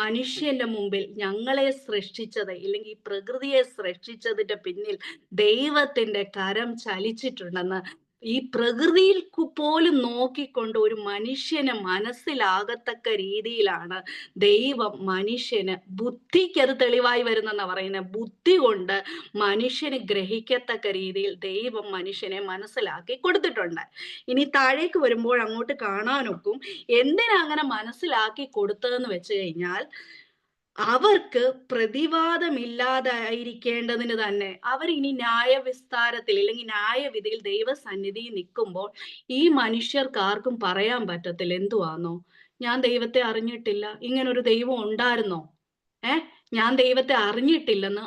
മനുഷ്യന്റെ മുമ്പിൽ ഞങ്ങളെ സൃഷ്ടിച്ചത്, ഇല്ലെങ്കിൽ പ്രകൃതിയെ സൃഷ്ടിച്ചതിന്റെ പിന്നിൽ ദൈവത്തിന്റെ കരം ചലിച്ചിട്ടുണ്ടെന്ന് ഈ പ്രകൃതിയിൽ പോലും നോക്കിക്കൊണ്ട് ഒരു മനുഷ്യന് മനസ്സിലാകത്തക്ക രീതിയിലാണ് ദൈവം മനുഷ്യന് ബുദ്ധിക്ക് അത് തെളിവായി വരുന്നെന്നാ പറയുന്നത്. ബുദ്ധി കൊണ്ട് മനുഷ്യന് ഗ്രഹിക്കത്തക്ക രീതിയിൽ ദൈവം മനുഷ്യനെ മനസ്സിലാക്കി കൊടുത്തിട്ടുണ്ട്. ഇനി താഴേക്ക് വരുമ്പോൾ അങ്ങോട്ട് കാണാനൊക്കും എന്തിനാ അങ്ങനെ മനസ്സിലാക്കി കൊടുത്തതെന്ന് വെച്ച് കഴിഞ്ഞാൽ അവർക്ക് പ്രതിവാദമില്ലാതായിരിക്കേണ്ടതിന് തന്നെ അവരിനി ന്യായവിസ്താരത്തിൽ അല്ലെങ്കിൽ ന്യായവിധിയിൽ ദൈവസന്നിധിയിൽ നിൽക്കുമ്പോൾ ഈ മനുഷ്യർക്ക് ആർക്കും പറയാൻ പറ്റത്തില്ല എന്തുവാന്നോ, ഞാൻ ദൈവത്തെ അറിഞ്ഞിട്ടില്ല, ഇങ്ങനൊരു ദൈവം ഉണ്ടായിരുന്നോ, ഞാൻ ദൈവത്തെ അറിഞ്ഞിട്ടില്ലെന്ന്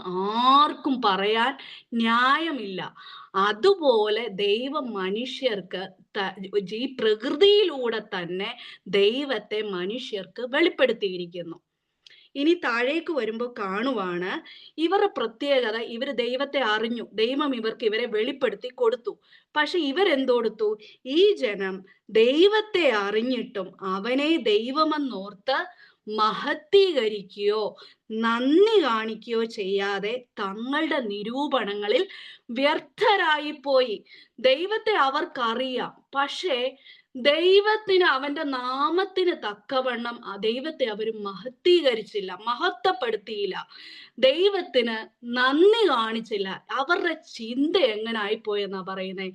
ആർക്കും പറയാൻ ന്യായമില്ല. അതുപോലെ ദൈവം മനുഷ്യർക്ക് ഈ പ്രകൃതിയിലൂടെ തന്നെ ദൈവത്തെ മനുഷ്യർക്ക് വെളിപ്പെടുത്തിയിരിക്കുന്നു. ഇനി താഴേക്ക് വരുമ്പോൾ കാണുവാണ് ഇവരുടെ പ്രത്യേകത. ഇവര് ദൈവത്തെ അറിഞ്ഞു, ദൈവം ഇവർക്ക് ഇവരെ വെളിപ്പെടുത്തി കൊടുത്തു. പക്ഷെ ഇവരെന്തൊടുത്തു? ഈ ജനം ദൈവത്തെ അറിഞ്ഞിട്ടും അവനെ ദൈവമെന്നോർത്ത് മഹത്വീകരിക്കുകയോ നന്ദി കാണിക്കുകയോ ചെയ്യാതെ തങ്ങളുടെ നിരൂപണങ്ങളിൽ വ്യർത്ഥരായിപ്പോയി. ദൈവത്തെ അവർക്കറിയാം, പക്ഷേ ദൈവത്തിന് അവന്റെ നാമത്തിന് തക്കവണ്ണം ദൈവത്തെ അവർ മഹത്വീകരിച്ചില്ല, മഹത്വപ്പെടുത്തിയില്ല, ദൈവത്തിന് നന്ദി കാണിച്ചില്ല. അവരുടെ ചിന്ത എങ്ങനായിപ്പോയെന്നാ പറയുന്നേ?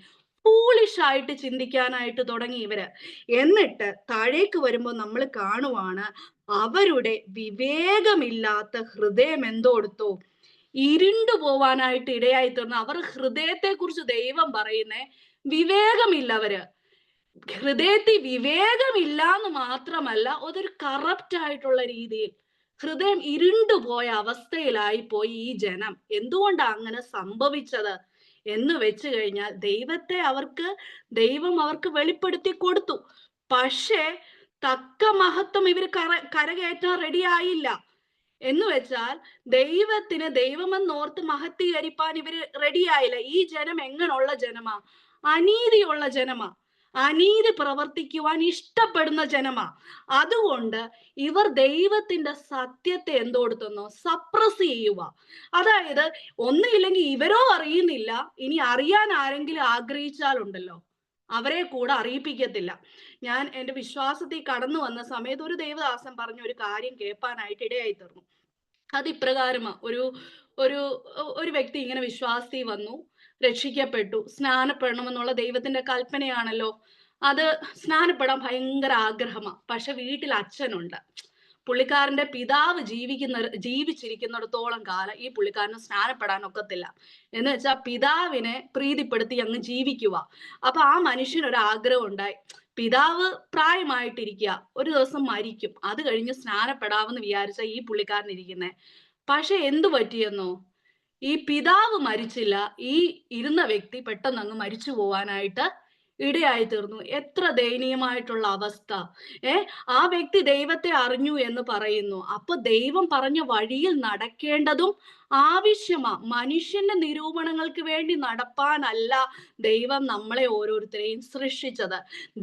ഫൂളിഷായിട്ട് ചിന്തിക്കാനായിട്ട് തുടങ്ങി ഇവര്. എന്നിട്ട് താഴേക്ക് വരുമ്പോൾ നമ്മൾ കാണുവാണ് അവരുടെ വിവേകമില്ലാത്ത ഹൃദയം എന്തോടുത്തു? ഇരുണ്ടു പോവാനായിട്ട് ഇടയായി തീർന്നു. അവർ ഹൃദയത്തെ കുറിച്ച് ദൈവം പറയുന്നേ വിവേകമില്ല. ഹൃദയത്തിൽ വിവേകമില്ല എന്ന് മാത്രമല്ല, അതൊരു കറപ്റ്റ് ആയിട്ടുള്ള രീതിയിൽ ഹൃദയം ഇരുണ്ടുപോയ അവസ്ഥയിലായി പോയി ഈ ജനം. എന്തുകൊണ്ടാ അങ്ങനെ സംഭവിച്ചത് എന്ന് വെച്ച് കഴിഞ്ഞാൽ ദൈവം അവർക്ക് വെളിപ്പെടുത്തി കൊടുത്തു. പക്ഷേ തക്ക മഹത്വം ഇവര് കരകയറ്റാൻ റെഡി ആയില്ല. എന്ന് വെച്ചാൽ ദൈവത്തിന് ദൈവമെന്നോർത്ത് മഹത്വീകരിപ്പാൻ ഇവര് റെഡിയായില്ല. ഈ ജനം എങ്ങനെയുള്ള ജനമാ? അനീതിയുള്ള ജനമാ, അനീതി പ്രവർത്തിക്കുവാൻ ഇഷ്ടപ്പെടുന്ന ജനമാ. അതുകൊണ്ട് ഇവർ ദൈവത്തിന്റെ സത്യത്തെ എന്തോടുത്തുന്നോ? സപ്രസ് ചെയ്യുക. അതായത് ഒന്നുമില്ലെങ്കിൽ ഇവരോ അറിയുന്നില്ല, ഇനി അറിയാൻ ആരെങ്കിലും ആഗ്രഹിച്ചാലുണ്ടല്ലോ അവരെ കൂടെ അറിയിപ്പിക്കത്തില്ല. ഞാൻ എൻ്റെ വിശ്വാസത്തിൽ കടന്നു വന്ന സമയത്ത് ഒരു ദൈവദാസൻ പറഞ്ഞ ഒരു കാര്യം കേൾപ്പാനായിട്ട് ഇടയായി തീർന്നു. അത് ഇപ്രകാരമാ. ഒരു വ്യക്തി ഇങ്ങനെ വിശ്വാസത്തിൽ വന്നു, രക്ഷിക്കപ്പെട്ടു, സ്നാനപ്പെടണമെന്നുള്ള ദൈവത്തിന്റെ കൽപ്പനയാണല്ലോ. അത് സ്നാനപ്പെടാൻ ഭയങ്കര ആഗ്രഹമാ. പക്ഷെ വീട്ടിൽ അച്ഛനുണ്ട്. പുള്ളിക്കാരന്റെ പിതാവ് ജീവിച്ചിരിക്കുന്നിടത്തോളം കാലം ഈ പുള്ളിക്കാരന് സ്നാനപ്പെടാൻ ഒക്കത്തില്ല. എന്ന് വെച്ചാൽ പിതാവിനെ പ്രീതിപ്പെടുത്തി അങ്ങ് ജീവിക്കുക. അപ്പൊ ആ മനുഷ്യനൊരു ആഗ്രഹം ഉണ്ടായി. പിതാവ് പ്രായമായിട്ടിരിക്കുക, ഒരു ദിവസം മരിക്കും, അത് കഴിഞ്ഞ് സ്നാനപ്പെടാമെന്ന് വിചാരിച്ച ഈ പുള്ളിക്കാരൻ ഇരിക്കുന്നേ. പക്ഷെ എന്തു പറ്റിയെന്നോ? ഈ പിതാവ് മരിച്ചില്ല, ഈ ഇരുന്ന വ്യക്തി പെട്ടെന്ന് അങ്ങ് മരിച്ചു പോവാനായിട്ട് ഇടയായി തീർന്നു. എത്ര ദയനീയമായിട്ടുള്ള അവസ്ഥ! ആ വ്യക്തി ദൈവത്തെ അറിഞ്ഞു എന്ന് പറയുന്നു. അപ്പൊ ദൈവം പറഞ്ഞ വഴിയിൽ നടക്കേണ്ടതും ആവശ്യമാ. മനുഷ്യന്റെ നിരൂപണങ്ങൾക്ക് വേണ്ടി നടപ്പാനല്ല ദൈവം നമ്മളെ ഓരോരുത്തരെയും സൃഷ്ടിച്ചത്.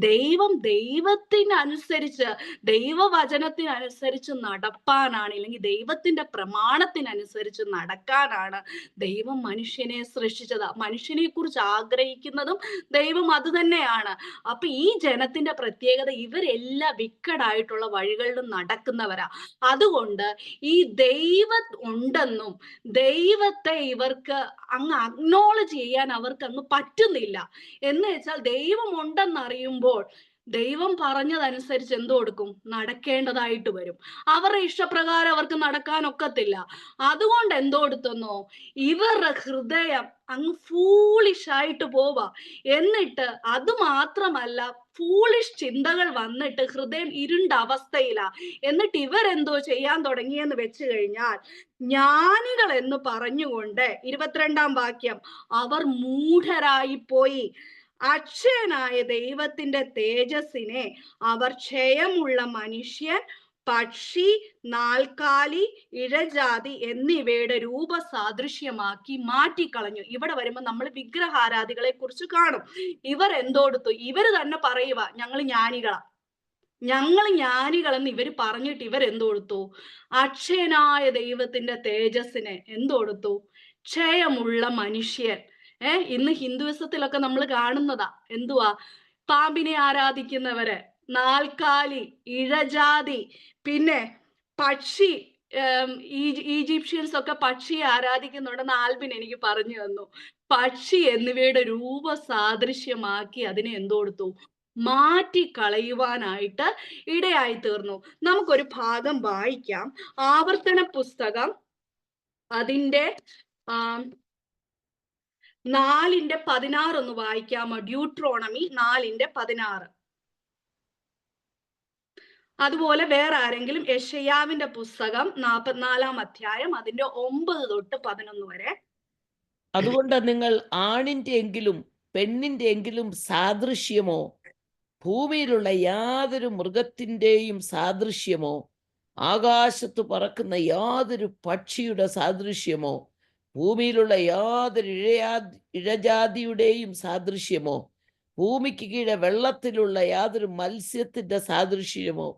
ദൈവം ദൈവത്തിനനുസരിച്ച്, ദൈവവചനത്തിനനുസരിച്ച് നടപ്പാനാണ്, ഇല്ലെങ്കിൽ ദൈവത്തിന്റെ പ്രമാണത്തിനനുസരിച്ച് നടക്കാനാണ് ദൈവം മനുഷ്യനെ സൃഷ്ടിച്ചത്. മനുഷ്യനെ കുറിച്ച് ആഗ്രഹിക്കുന്നതും ദൈവം അത് തന്നെയാണ്. അപ്പൊ ഈ ജനത്തിന്റെ പ്രത്യേകത, ഇവരെല്ലാം വിക്കടായിട്ടുള്ള വഴികളിലും നടക്കുന്നവരാ. അതുകൊണ്ട് ഈ ദൈവം ഉണ്ടെന്നും ദൈവത്തെ ഇവർക്ക് അങ്ങ് അക്നോളജ് ചെയ്യാൻ അവർക്ക് അങ്ങ് പറ്റുന്നില്ല. എന്ന് വെച്ചാൽ ദൈവം ഉണ്ടെന്നറിയുമ്പോൾ ദൈവം പറഞ്ഞതനുസരിച്ച് എന്തോ കൊടുക്കും? നടക്കേണ്ടതായിട്ട് വരും. അവരുടെ ഇഷ്ടപ്രകാരം അവർക്ക് നടക്കാൻ ഒക്കത്തില്ല. അതുകൊണ്ട് എന്തോ കൊടുത്തെന്നോ? ഇവരുടെ ഹൃദയം അങ്ങ് ഫൂളിഷായിട്ട് പോവാ. എന്നിട്ട് അത് മാത്രമല്ല, ഫൂളിഷ് ചിന്തകൾ വന്നിട്ട് ഹൃദയം ഇരുണ്ട അവസ്ഥയിലാ. എന്നിട്ട് ഇവരെന്തോ ചെയ്യാൻ തുടങ്ങിയെന്ന് വെച്ച് കഴിഞ്ഞാൽ, ജ്ഞാനികൾ എന്ന് പറഞ്ഞുകൊണ്ട് 22-ാം വാക്യം, അവർ മൂഢരായി പോയി. അക്ഷയനായ ദൈവത്തിന്റെ തേജസ്സിനെ അവർ ക്ഷയമുള്ള മനുഷ്യൻ, പക്ഷി, നാൽക്കാലി, ഇഴജാതി എന്നിവയുടെ രൂപസാദൃശ്യമാക്കി മാറ്റിക്കളഞ്ഞു. ഇവിടെ വരുമ്പോൾ നമ്മൾ വിഗ്രഹാരാധികളെ കുറിച്ച് കാണും. ഇവർ എന്തോടുത്തു? ഇവര് തന്നെ പറയുക, ഞങ്ങൾ ജ്ഞാനികളെന്ന് ഇവർ പറഞ്ഞിട്ട് ഇവരെന്തോടുത്തു? അക്ഷയനായ ദൈവത്തിന്റെ തേജസ്സിനെ എന്തോടുത്തു? ക്ഷയമുള്ള മനുഷ്യൻ, ഇന്ന് ഹിന്ദുയിസത്തിലൊക്കെ നമ്മൾ കാണുന്നതാ. എന്തുവാ? പാമ്പിനെ ആരാധിക്കുന്നവര്, നാൽക്കാലി, ഇഴജാതി, പിന്നെ പക്ഷി. ഈജിപ്ഷ്യൻസ് ഒക്കെ പക്ഷിയെ ആരാധിക്കുന്നുണ്ടെന്ന് ആൽബിൻ എനിക്ക് പറഞ്ഞു തന്നു. പക്ഷി എന്നിവയുടെ രൂപ സാദൃശ്യമാക്കി അതിനെ എന്ത് കൊടുത്തു? മാറ്റി കളയുവാനായിട്ട് ഇടയായി തീർന്നു. നമുക്കൊരു ഭാഗം വായിക്കാം. ആവർത്തന പുസ്തകം അതിന്റെ 4:16 ഒന്ന് വായിക്കാമോ? ഡ്യൂട്രോണമി 4:16. അതുപോലെ വേറെ ആരെങ്കിലും യെശയ്യാവിന്റെ പുസ്തകം 44-ാം അധ്യായം അതിന്റെ 9 തൊട്ട് 11 വരെ. അതുകൊണ്ട് നിങ്ങൾ ആണിന്റെ എങ്കിലും പെണ്ണിന്റെ എങ്കിലും സാദൃശ്യമോ, ഭൂമിയിലുള്ള യാതൊരു മൃഗത്തിൻ്റെയും സാദൃശ്യമോ, ആകാശത്ത് പറക്കുന്ന യാതൊരു പക്ഷിയുടെ സാദൃശ്യമോ, ഭൂമിയിലുള്ള യാതൊരു ഇഴജാതിയുടെയും സാദൃശ്യമോ, ഭൂമിക്ക് കീഴെ വെള്ളത്തിലുള്ള യാതൊരു മത്സ്യത്തിന്റെ സാദൃശ്യമോ,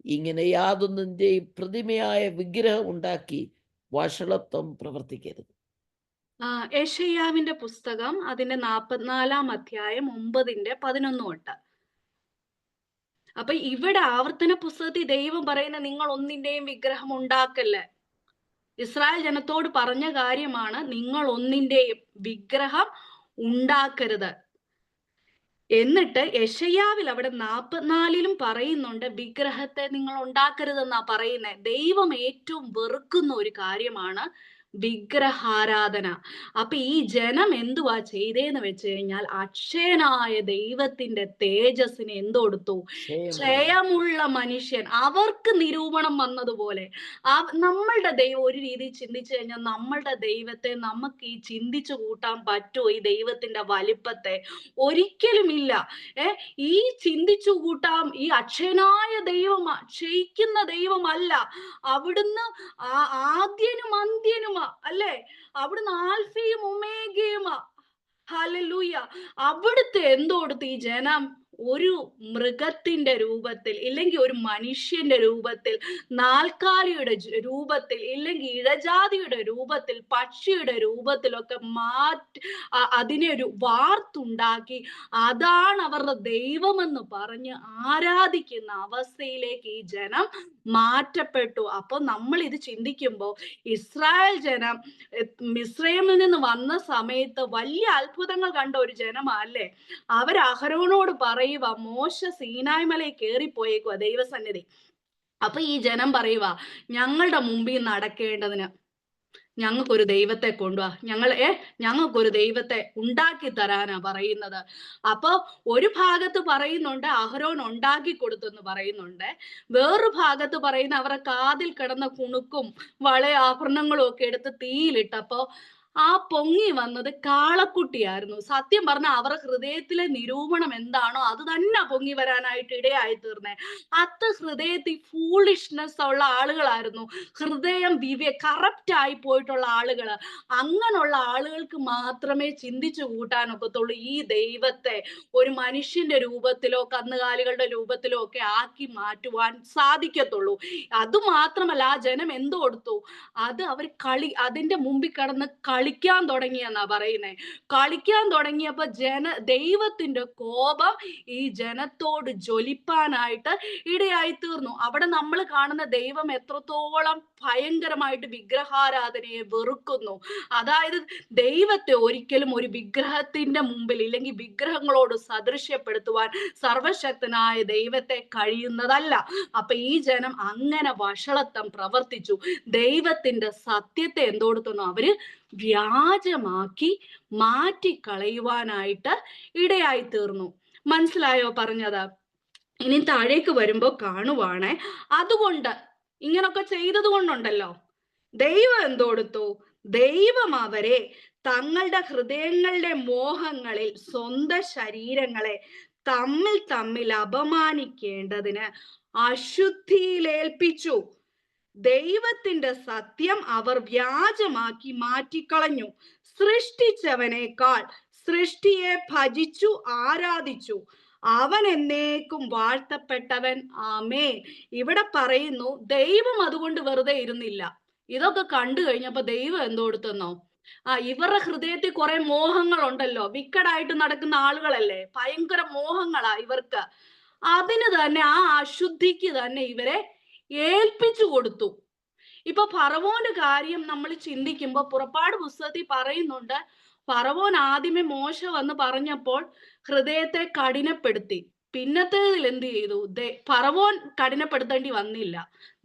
ഇങ്ങനെ യാതൊന്നിൻ്റെയും പ്രതിമയായ വിഗ്രഹം ഉണ്ടാക്കി വഷളത്വം പ്രവർത്തിക്കരുത്. യെശയ്യാവിന്റെ പുസ്തകം അതിന്റെ 44-ാം അധ്യായം 9:11 തൊട്ട്. അപ്പൊ ഇവിടെ ആവർത്തന പുസ്തകത്തിൽ ദൈവം പറയുന്ന നിങ്ങൾ ഒന്നിന്റെയും വിഗ്രഹം ഉണ്ടാക്കല്ലേ. ഇസ്രായേൽ ജനത്തോട് പറഞ്ഞ കാര്യമാണ്, നിങ്ങൾ ഒന്നിന്റെയും വിഗ്രഹം ഉണ്ടാക്കരുത്. എന്നിട്ട് യെശയ്യാവിൽ അവിടെ 44-ലും പറയുന്നുണ്ട് വിഗ്രഹത്തെ നിങ്ങൾ ഉണ്ടാക്കരുതെന്നാ പറയുന്നത്. ദൈവം ഏറ്റവും വെറുക്കുന്ന ഒരു കാര്യമാണ് വിഗ്രഹാരാധന. അപ്പൊ ഈ ജനം എന്തുവാ ചെയ്തേന്ന് വെച്ച് കഴിഞ്ഞാൽ, അക്ഷയനായ ദൈവത്തിന്റെ തേജസ്സിന് എന്തൊടുത്തു? ക്ഷയമുള്ള മനുഷ്യൻ. അവർക്ക് നിരൂപണം വന്നതുപോലെ നമ്മളുടെ ദൈവം ഒരു രീതി ചിന്തിച്ചു കഴിഞ്ഞാൽ, നമ്മളുടെ ദൈവത്തെ നമുക്ക് ഈ ചിന്തിച്ചു കൂട്ടാൻ പറ്റുമോ? ഈ ദൈവത്തിന്റെ വലിപ്പത്തെ ഒരിക്കലും ഇല്ല. ഈ ചിന്തിച്ചു കൂട്ടാം. ഈ അക്ഷയനായ ദൈവം ക്ഷയിക്കുന്ന ദൈവമല്ല. അവിടുന്ന് ആദ്യനും അന്ത്യനുമാ, അല്ലേ? അവിടുന്ന് ആൽഫയും ഒമേഗയുമാ. ഹല്ലേലൂയ. അവിടുത്തെ എന്തോടുത്ത് ഈ ജനം ഒരു മൃഗത്തിന്റെ രൂപത്തിൽ, ഇല്ലെങ്കിൽ ഒരു മനുഷ്യന്റെ രൂപത്തിൽ, നാൽക്കാലിയുടെ രൂപത്തിൽ, ഇല്ലെങ്കിൽ ഇഴജാതിയുടെ രൂപത്തിൽ, പക്ഷിയുടെ രൂപത്തിലൊക്കെ അതിനെ ഒരു വാർത്തുണ്ടാക്കി അതാണ് അവരുടെ ദൈവമെന്ന് പറഞ്ഞ് ആരാധിക്കുന്ന അവസ്ഥയിലേക്ക് ഈ ജനം മാറ്റപ്പെട്ടു. അപ്പൊ നമ്മൾ ഇത് ചിന്തിക്കുമ്പോൾ, ഇസ്രായേൽ ജനം മിസ്രൈമിൽ നിന്ന് വന്ന സമയത്ത് വലിയ അത്ഭുതങ്ങൾ കണ്ട ഒരു ജനമല്ലേ. അവർ അഹരോനോട് പറയുക, മോശ സീനായ് മലയിൽ കയറിപ്പോയേക്കുവാ ദൈവസന്നിധി. അപ്പൊ ഈ ജനം പറയുക, ഞങ്ങളുടെ മുമ്പിൽ നടക്കേണ്ടതിന് ഞങ്ങൾക്കൊരു ദൈവത്തെ കൊണ്ടുവാ, ഞങ്ങൾക്കൊരു ദൈവത്തെ ഉണ്ടാക്കി തരാനാ പറയുന്നത്. അപ്പൊ ഒരു ഭാഗത്ത് പറയുന്നുണ്ട് അഹരോൻ ഉണ്ടാക്കി കൊടുത്തെന്ന് പറയുന്നുണ്ട്, വേറൊരു ഭാഗത്ത് പറയുന്ന അവരുടെ കാതിൽ കിടന്ന കുണുക്കും വളയാഭരണങ്ങളും ഒക്കെ എടുത്ത് തീയിലിട്ടപ്പോ ആ പൊങ്ങി വന്നത് കാളക്കുട്ടിയായിരുന്നു. സത്യം പറഞ്ഞാൽ അവരുടെ ഹൃദയത്തിലെ നിരൂപണം എന്താണോ അത് തന്നെ പൊങ്ങി വരാനായിട്ട് ഇടയായി തീർന്നേ. അത് ഹൃദയത്തിൽ ഫൂളിഷ്നെസ് ഉള്ള ആളുകളായിരുന്നു. ഹൃദയം കറപ്റ്റ് ആയി പോയിട്ടുള്ള ആളുകള്. അങ്ങനെയുള്ള ആളുകൾക്ക് മാത്രമേ ചിന്തിച്ചു കൂട്ടാനൊക്കത്തുള്ളൂ ഈ ദൈവത്തെ ഒരു മനുഷ്യന്റെ രൂപത്തിലോ കന്നുകാലികളുടെ രൂപത്തിലോ ഒക്കെ ആക്കി മാറ്റുവാൻ സാധിക്കത്തുള്ളൂ. അതുമാത്രമല്ല, ആ ജനം എന്ത് കൊടുത്തു? അത് അവർ അതിന്റെ മുമ്പിൽ കടന്ന് കളിക്കാൻ തുടങ്ങിയെന്നാ പറയുന്നേ. കളിക്കാൻ തുടങ്ങിയപ്പോ ദൈവത്തിന്റെ കോപം ഈ ജനത്തോട് ജ്വലിപ്പാനായിട്ട് ഇടയായി തീർന്നു. അവിടെ നമ്മൾ കാണുന്ന ദൈവം എത്രത്തോളം ഭയങ്കരമായിട്ട് വിഗ്രഹാരാധനയെ വെറുക്കുന്നു. അതായത് ദൈവത്തെ ഒരിക്കലും ഒരു വിഗ്രഹത്തിന്റെ മുമ്പിൽ, ഇല്ലെങ്കിൽ വിഗ്രഹങ്ങളോട് സദൃശ്യപ്പെടുത്തുവാൻ സർവശക്തനായ ദൈവത്തെ കഴിയുന്നതല്ല. അപ്പൊ ഈ ജനം അങ്ങനെ വഷളത്വം പ്രവർത്തിച്ചു. ദൈവത്തിന്റെ സത്യത്തെ എന്തോടുത്തുന്നു? അവര് വ്യാജമാക്കി മാറ്റിക്കളയുവാനായിട്ട് ഇടയായി തീർന്നു. മനസ്സിലായോ പറഞ്ഞത്? ഇനി താഴേക്ക് വരുമ്പോ കാണുവാണേ, അതുകൊണ്ട് ഇങ്ങനൊക്കെ ചെയ്തത് കൊണ്ടുണ്ടല്ലോ ദൈവം എന്തോടുത്തു? ദൈവം അവരെ തങ്ങളുടെ ഹൃദയങ്ങളുടെ മോഹങ്ങളിൽ സ്വന്തം ശരീരങ്ങളെ തമ്മിൽ തമ്മിൽ അപമാനിക്കേണ്ടതിന് അശുദ്ധിയിലേൽപ്പിച്ചു. ദൈവത്തിന്റെ സത്യം അവർ വ്യാജമാക്കി മാറ്റിക്കളഞ്ഞു. സൃഷ്ടിച്ചവനേക്കാൾ സൃഷ്ടിയെ ഭജിച്ചു ആരാധിച്ചു. അവൻ എന്നേക്കും വാഴ്ത്തപ്പെട്ടവൻ. ആമേൻ. ഇവിടെ പറയുന്നു, ദൈവം അതുകൊണ്ട് വെറുതെ ഇരുന്നില്ല. ഇതൊക്കെ കണ്ടു കഴിഞ്ഞപ്പോ ദൈവം എന്തോടുത്തെന്നോ? ഇവരുടെ ഹൃദയത്തിൽ കുറെ മോഹങ്ങളുണ്ടല്ലോ, വിക്കടായിട്ട് നടക്കുന്ന ആളുകളല്ലേ, ഭയങ്കര മോഹങ്ങളാ ഇവർക്ക്. അതിന് തന്നെ ആ അശുദ്ധിക്ക് തന്നെ ഇവരെ ഏൽപ്പിച്ചു കൊടുത്തു. ഇപ്പൊ ഫറവോന്റെ കാര്യം നമ്മൾ ചിന്തിക്കുമ്പോ പുറപ്പാട് പുസ്തകത്തിൽ പറയുന്നുണ്ട്, ഫറവോൻ ആദ്യമേ മോശ വന്ന് പറഞ്ഞപ്പോൾ ഹൃദയത്തെ കഠിനപ്പെടുത്തി. പിന്നത്തേതിൽ എന്ത് ചെയ്തു? ഫറവോൻ കഠിനപ്പെടുത്തേണ്ടി വന്നില്ല,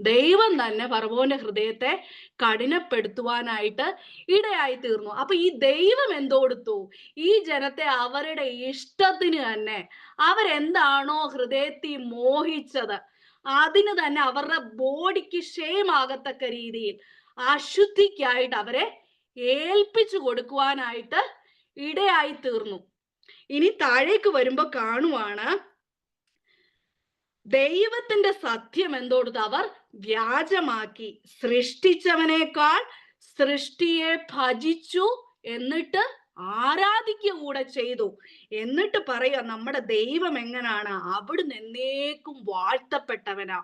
ദൈവം തന്നെ ഫറവോന്റെ ഹൃദയത്തെ കഠിനപ്പെടുത്തുവാനായിട്ട് ഇടയായി തീർന്നു. അപ്പൊ ഈ ദൈവം എന്തോ കൊടുത്തു? ഈ ജനത്തെ അവരുടെ ഇഷ്ടത്തിന് തന്നെ, അവരെന്താണോ ഹൃദയത്തിൽ മോഹിച്ചത് അതിന് തന്നെ അവരുടെ ബോഡിക്ക് ഷെയിം ആകത്തക്ക രീതിയിൽ അശുദ്ധിക്കായിട്ട് അവരെ ഏൽപ്പിച്ചു കൊടുക്കുവാനായിട്ട് ഇടയായി തീർന്നു. ഇനി താഴേക്ക് വരുമ്പോ കാണുവാണ്, ദൈവത്തിന്റെ സത്യം എന്തോടുത്ത് അവർ വ്യാജമാക്കി, സൃഷ്ടിച്ചവനേക്കാൾ സൃഷ്ടിയെ ഭജിച്ചു, എന്നിട്ട് ആരാധിക്കുക കൂടെ ചെയ്തു. എന്നിട്ട് പറയാ, നമ്മുടെ ദൈവം എങ്ങനാണ്? അവിടുന്ന് എന്നേക്കും വാഴ്ത്തപ്പെട്ടവനാ.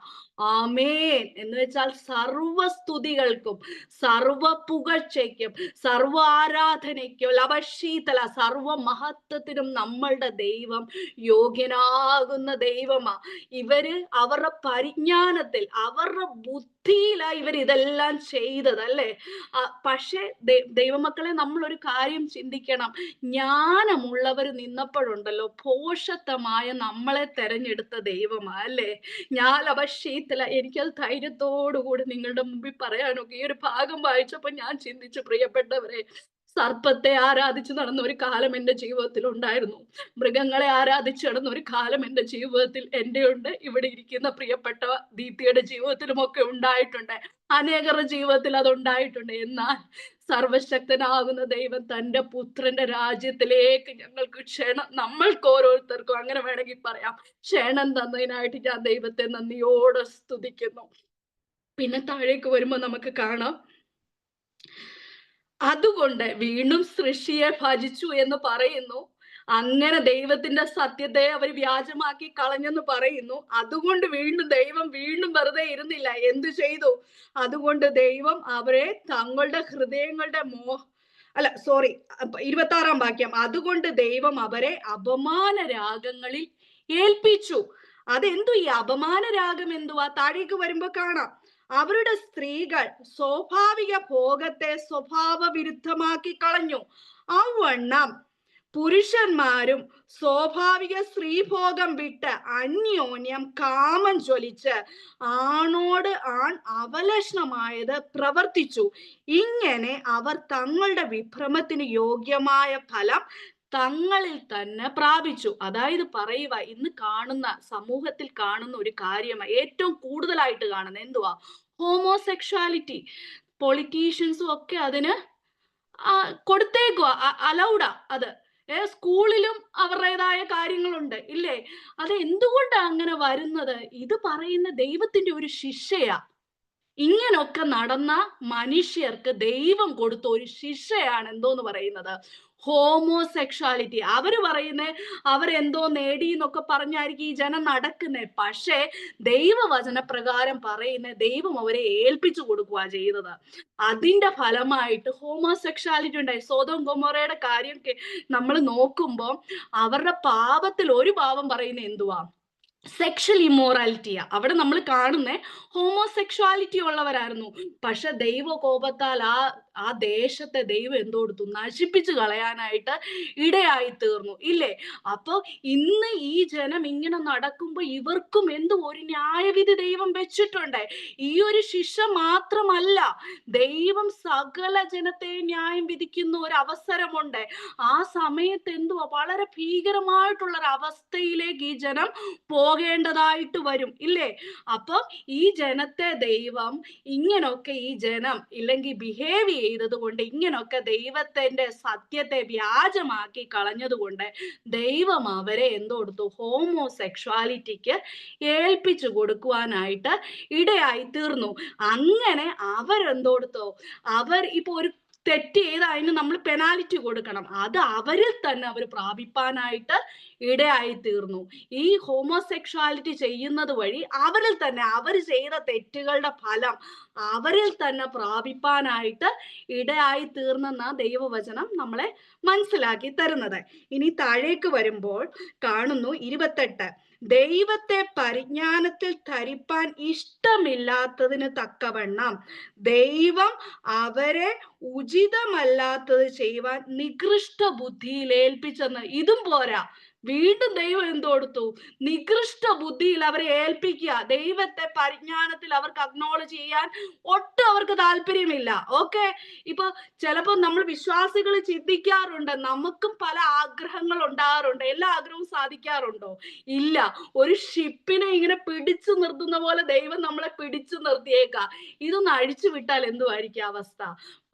ആമേൻ എന്ന് വെച്ചാൽ സർവസ്തുതികൾക്കും സർവ പുകഴ്ചയ്ക്കും സർവ ആരാധനയ്ക്കും ലവശീതല സർവ മഹത്വത്തിനും നമ്മളുടെ ദൈവം യോഗ്യനാകുന്ന ദൈവമാ. ഇവര് അവരുടെ പരിജ്ഞാനത്തിൽ അവരുടെ ബുദ്ധിയിലാ ഇവർ ഇതെല്ലാം ചെയ്തത് അല്ലേ. പക്ഷെ ദൈവമക്കളെ, നമ്മളൊരു കാര്യം ചിന്തിക്കണം. ജ്ഞാനമുള്ളവർ നിന്നപ്പോഴുണ്ടല്ലോ, ഭോഷത്വമായ നമ്മളെ തെരഞ്ഞെടുത്ത ദൈവമാ അല്ലേ. ഞാൻ അവശീത്തല, എനിക്കത് ധൈര്യത്തോടുകൂടി നിങ്ങളുടെ മുമ്പിൽ പറയാനൊക്കെ ഈ ഒരു ഭാഗം വായിച്ചപ്പോ ഞാൻ ചിന്തിച്ചു, പ്രിയപ്പെട്ടവരെ, സർപ്പത്തെ ആരാധിച്ച് നടന്ന ഒരു കാലം എൻ്റെ ജീവിതത്തിൽ ഉണ്ടായിരുന്നു. മൃഗങ്ങളെ ആരാധിച്ച് നടന്ന ഒരു കാലം എൻ്റെ ജീവിതത്തിൽ എൻ്റെ ഉണ്ട്. ഇവിടെ ഇരിക്കുന്ന പ്രിയപ്പെട്ട ദീപ്തിയുടെ ജീവിതത്തിലും ഒക്കെ ഉണ്ടായിട്ടുണ്ട്. അനേകരുടെ ജീവിതത്തിൽ അതുണ്ടായിട്ടുണ്ട്. എന്നാൽ സർവശക്തനാകുന്ന ദൈവം തന്റെ പുത്രന്റെ രാജ്യത്തിലേക്ക് ഞങ്ങൾക്ക് നമ്മൾക്ക് ഓരോരുത്തർക്കും, അങ്ങനെ വേണമെങ്കിൽ പറയാം, ക്ഷണം തന്നതിനായിട്ട് ഞാൻ ദൈവത്തെ നന്ദിയോടെ സ്തുതിക്കുന്നു. പിന്നെ താഴേക്ക് വരുമ്പോ നമുക്ക് കാണാം, അതുകൊണ്ട് വീണ്ടും സൃഷ്ടിയെ ഭജിച്ചു എന്ന് പറയുന്നു. അങ്ങനെ ദൈവത്തിന്റെ സത്യത്തെ അവർ വ്യാജമാക്കി കളഞ്ഞെന്ന് പറയുന്നു. അതുകൊണ്ട് ദൈവം വീണ്ടും വെറുതെ ഇരുന്നില്ല. എന്തു ചെയ്തു? അതുകൊണ്ട് ദൈവം അവരെ തങ്ങളുടെ ഹൃദയങ്ങളുടെ 26-ാം വാക്യം, അതുകൊണ്ട് ദൈവം അവരെ അപമാന രാഗങ്ങളിൽ ഏൽപ്പിച്ചു. അതെന്തു? ഈ അപമാന രാഗം എന്തുവാ? താഴേക്ക് വരുമ്പോ കാണാം, അവരുടെ സ്ത്രീകൾ സ്വാഭാവിക ഭോഗത്തെ സ്വഭാവ വിരുദ്ധമാക്കി കളഞ്ഞു. അവണ്ണം പുരുഷന്മാരും സ്വാഭാവിക സ്ത്രീഭോഗം വിട്ട് അന്യോന്യം കാമം ജ്വലിച്ച് ആണോട് ആൺ അവലക്ഷണമായത് പ്രവർത്തിച്ചു. ഇങ്ങനെ അവർ തങ്ങളുടെ വിഭ്രമത്തിന് യോഗ്യമായ ഫലം തങ്ങളിൽ തന്നെ പ്രാപിച്ചു. അതായത് പറയുക, ഇന്ന് കാണുന്ന സമൂഹത്തിൽ കാണുന്ന ഒരു കാര്യമാണ്, ഏറ്റവും കൂടുതലായിട്ട് കാണുന്ന എന്തുവാ? ഹോമോസെക്ഷുവാലിറ്റി. പൊളിറ്റീഷ്യൻസും ഒക്കെ അതിന് കൊടുത്തേക്കുവാ, അലൗഡാ. അത് സ്കൂളിലും അവരുടേതായ കാര്യങ്ങളുണ്ട് ഇല്ലേ. അത് എന്തുകൊണ്ടാണ് അങ്ങനെ വരുന്നത്? ഇത് പറയുന്ന ദൈവത്തിന്റെ ഒരു ശിക്ഷയാ. ഇങ്ങനൊക്കെ നടന്ന മനുഷ്യർക്ക് ദൈവം കൊടുത്ത ഒരു ശിക്ഷയാണ് എന്തോന്ന് പറയുന്നത്? ഹോമോസെക്ഷുവാലിറ്റി. അവര് പറയുന്നേ അവരെന്തോ നേടി എന്നൊക്കെ പറഞ്ഞായിരിക്കും ഈ ജനം നടക്കുന്നേ. പക്ഷേ ദൈവവചന പ്രകാരം പറയുന്ന ദൈവം അവരെ ഏൽപ്പിച്ചു കൊടുക്കുക ചെയ്തത്. അതിന്റെ ഫലമായിട്ട് ഹോമോസെക്ഷുവാലിറ്റി ഉണ്ടായി. സോദോം ഗൊമോറയുടെ കാര്യം നമ്മൾ നോക്കുമ്പോ അവരുടെ പാപത്തിൽ ഒരു പാപം പറയുന്ന എന്തുവാ? സെക്ഷൽ ഇമ്മോറാലിറ്റിയാ. അവിടെ നമ്മൾ കാണുന്നേ ഹോമോസെക്ഷുവാലിറ്റി ഉള്ളവരായിരുന്നു. പക്ഷെ ദൈവകോപത്താൽ ആ ദേശത്തെ ദൈവം എന്തോ കൊടുത്തു? നശിപ്പിച്ചു കളയാനായിട്ട് ഇടയായി തീർന്നു ഇല്ലേ. അപ്പൊ ഇന്ന് ഈ ജനം ഇങ്ങനെ നടക്കുമ്പോ ഇവർക്കും എന്തോ ഒരു ന്യായവിധി ദൈവം വെച്ചിട്ടുണ്ട്. ഈ ഒരു ശിക്ഷ മാത്രമല്ല, ദൈവം സകല ജനത്തെ ന്യായം വിധിക്കുന്ന ഒരു അവസരമുണ്ട്. ആ സമയത്ത് എന്തുവാ? വളരെ ഭീകരമായിട്ടുള്ള ഒരു അവസ്ഥയിലേക്ക് ഈ ജനം പോകേണ്ടതായിട്ട് വരും ഇല്ലേ. അപ്പൊ ഈ ജനത്തെ ദൈവം ഇങ്ങനൊക്കെ, ഈ ജനം ഇല്ലെങ്കിൽ ബിഹേവ് ചെയ്തത് കൊണ്ട്, ഇങ്ങനൊക്കെ ദൈവത്തിന്റെ സത്യത്തെ വ്യാജമാക്കി കളഞ്ഞത് കൊണ്ട് ദൈവം അവരെ എന്തോ കൊടുത്തു? ഹോമോസെക്ഷുവാലിറ്റിക്ക് ഏൽപ്പിച്ചു കൊടുക്കുവാനായിട്ട് ഇടയായി തീർന്നു. അങ്ങനെ അവരെന്തോ കൊടുത്തോ? അവർ ഇപ്പൊ ഒരു തെറ്റ് ചെയ്ത് അതിന് നമ്മൾ പെനാലിറ്റി കൊടുക്കണം. അത് അവരിൽ തന്നെ അവർ പ്രാപിപ്പാനായിട്ട് ഇടയായി തീർന്നു. ഈ ഹോമോസെക്ഷുവാലിറ്റി ചെയ്യുന്നത് വഴി അവരിൽ തന്നെ അവർ ചെയ്ത തെറ്റുകളുടെ ഫലം അവരിൽ തന്നെ പ്രാപിപ്പാനായിട്ട് ഇടയായി തീർന്നെന്ന ദൈവവചനം നമ്മളെ മനസ്സിലാക്കി തരുന്നത്. ഇനി താഴേക്ക് വരുമ്പോൾ കാണുന്നു 28. ദൈവത്തെ പരിജ്ഞാനത്തിൽ ധരിപ്പാൻ ഇഷ്ടമില്ലാത്തതിന് തക്കവണ്ണം ദൈവം അവരെ ഉചിതമല്ലാത്തത് ചെയ്യുവാൻ നികൃഷ്ട ബുദ്ധിയിൽ ഏൽപ്പിച്ചെന്ന്. ഇതും പോരാ, വീണ്ടും ദൈവം എന്ത് കൊടുത്തു? നികൃഷ്ട ബുദ്ധിയിൽ അവരെ ഏൽപ്പിക്കുക. ദൈവത്തെ പരിജ്ഞാനത്തിൽ അവർക്ക് അക്നോളജ് ചെയ്യാൻ ഒട്ടും അവർക്ക് താല്പര്യമില്ല. ഓക്കെ, ഇപ്പൊ ചിലപ്പോൾ നമ്മൾ വിശ്വാസികൾ ചിന്തിക്കാറുണ്ട്, നമുക്കും പല ആഗ്രഹങ്ങൾ ഉണ്ടാകാറുണ്ട്. എല്ലാ ആഗ്രഹവും സാധിക്കാറുണ്ടോ? ഇല്ല. ഒരു ഷിപ്പിനെ ഇങ്ങനെ പിടിച്ചു നിർത്തുന്ന പോലെ ദൈവം നമ്മളെ പിടിച്ചു നിർത്തിയേക്കാം. ഇതൊന്ന് അഴിച്ചു വിട്ടാൽ എന്തുവായിരിക്കും അവസ്ഥ?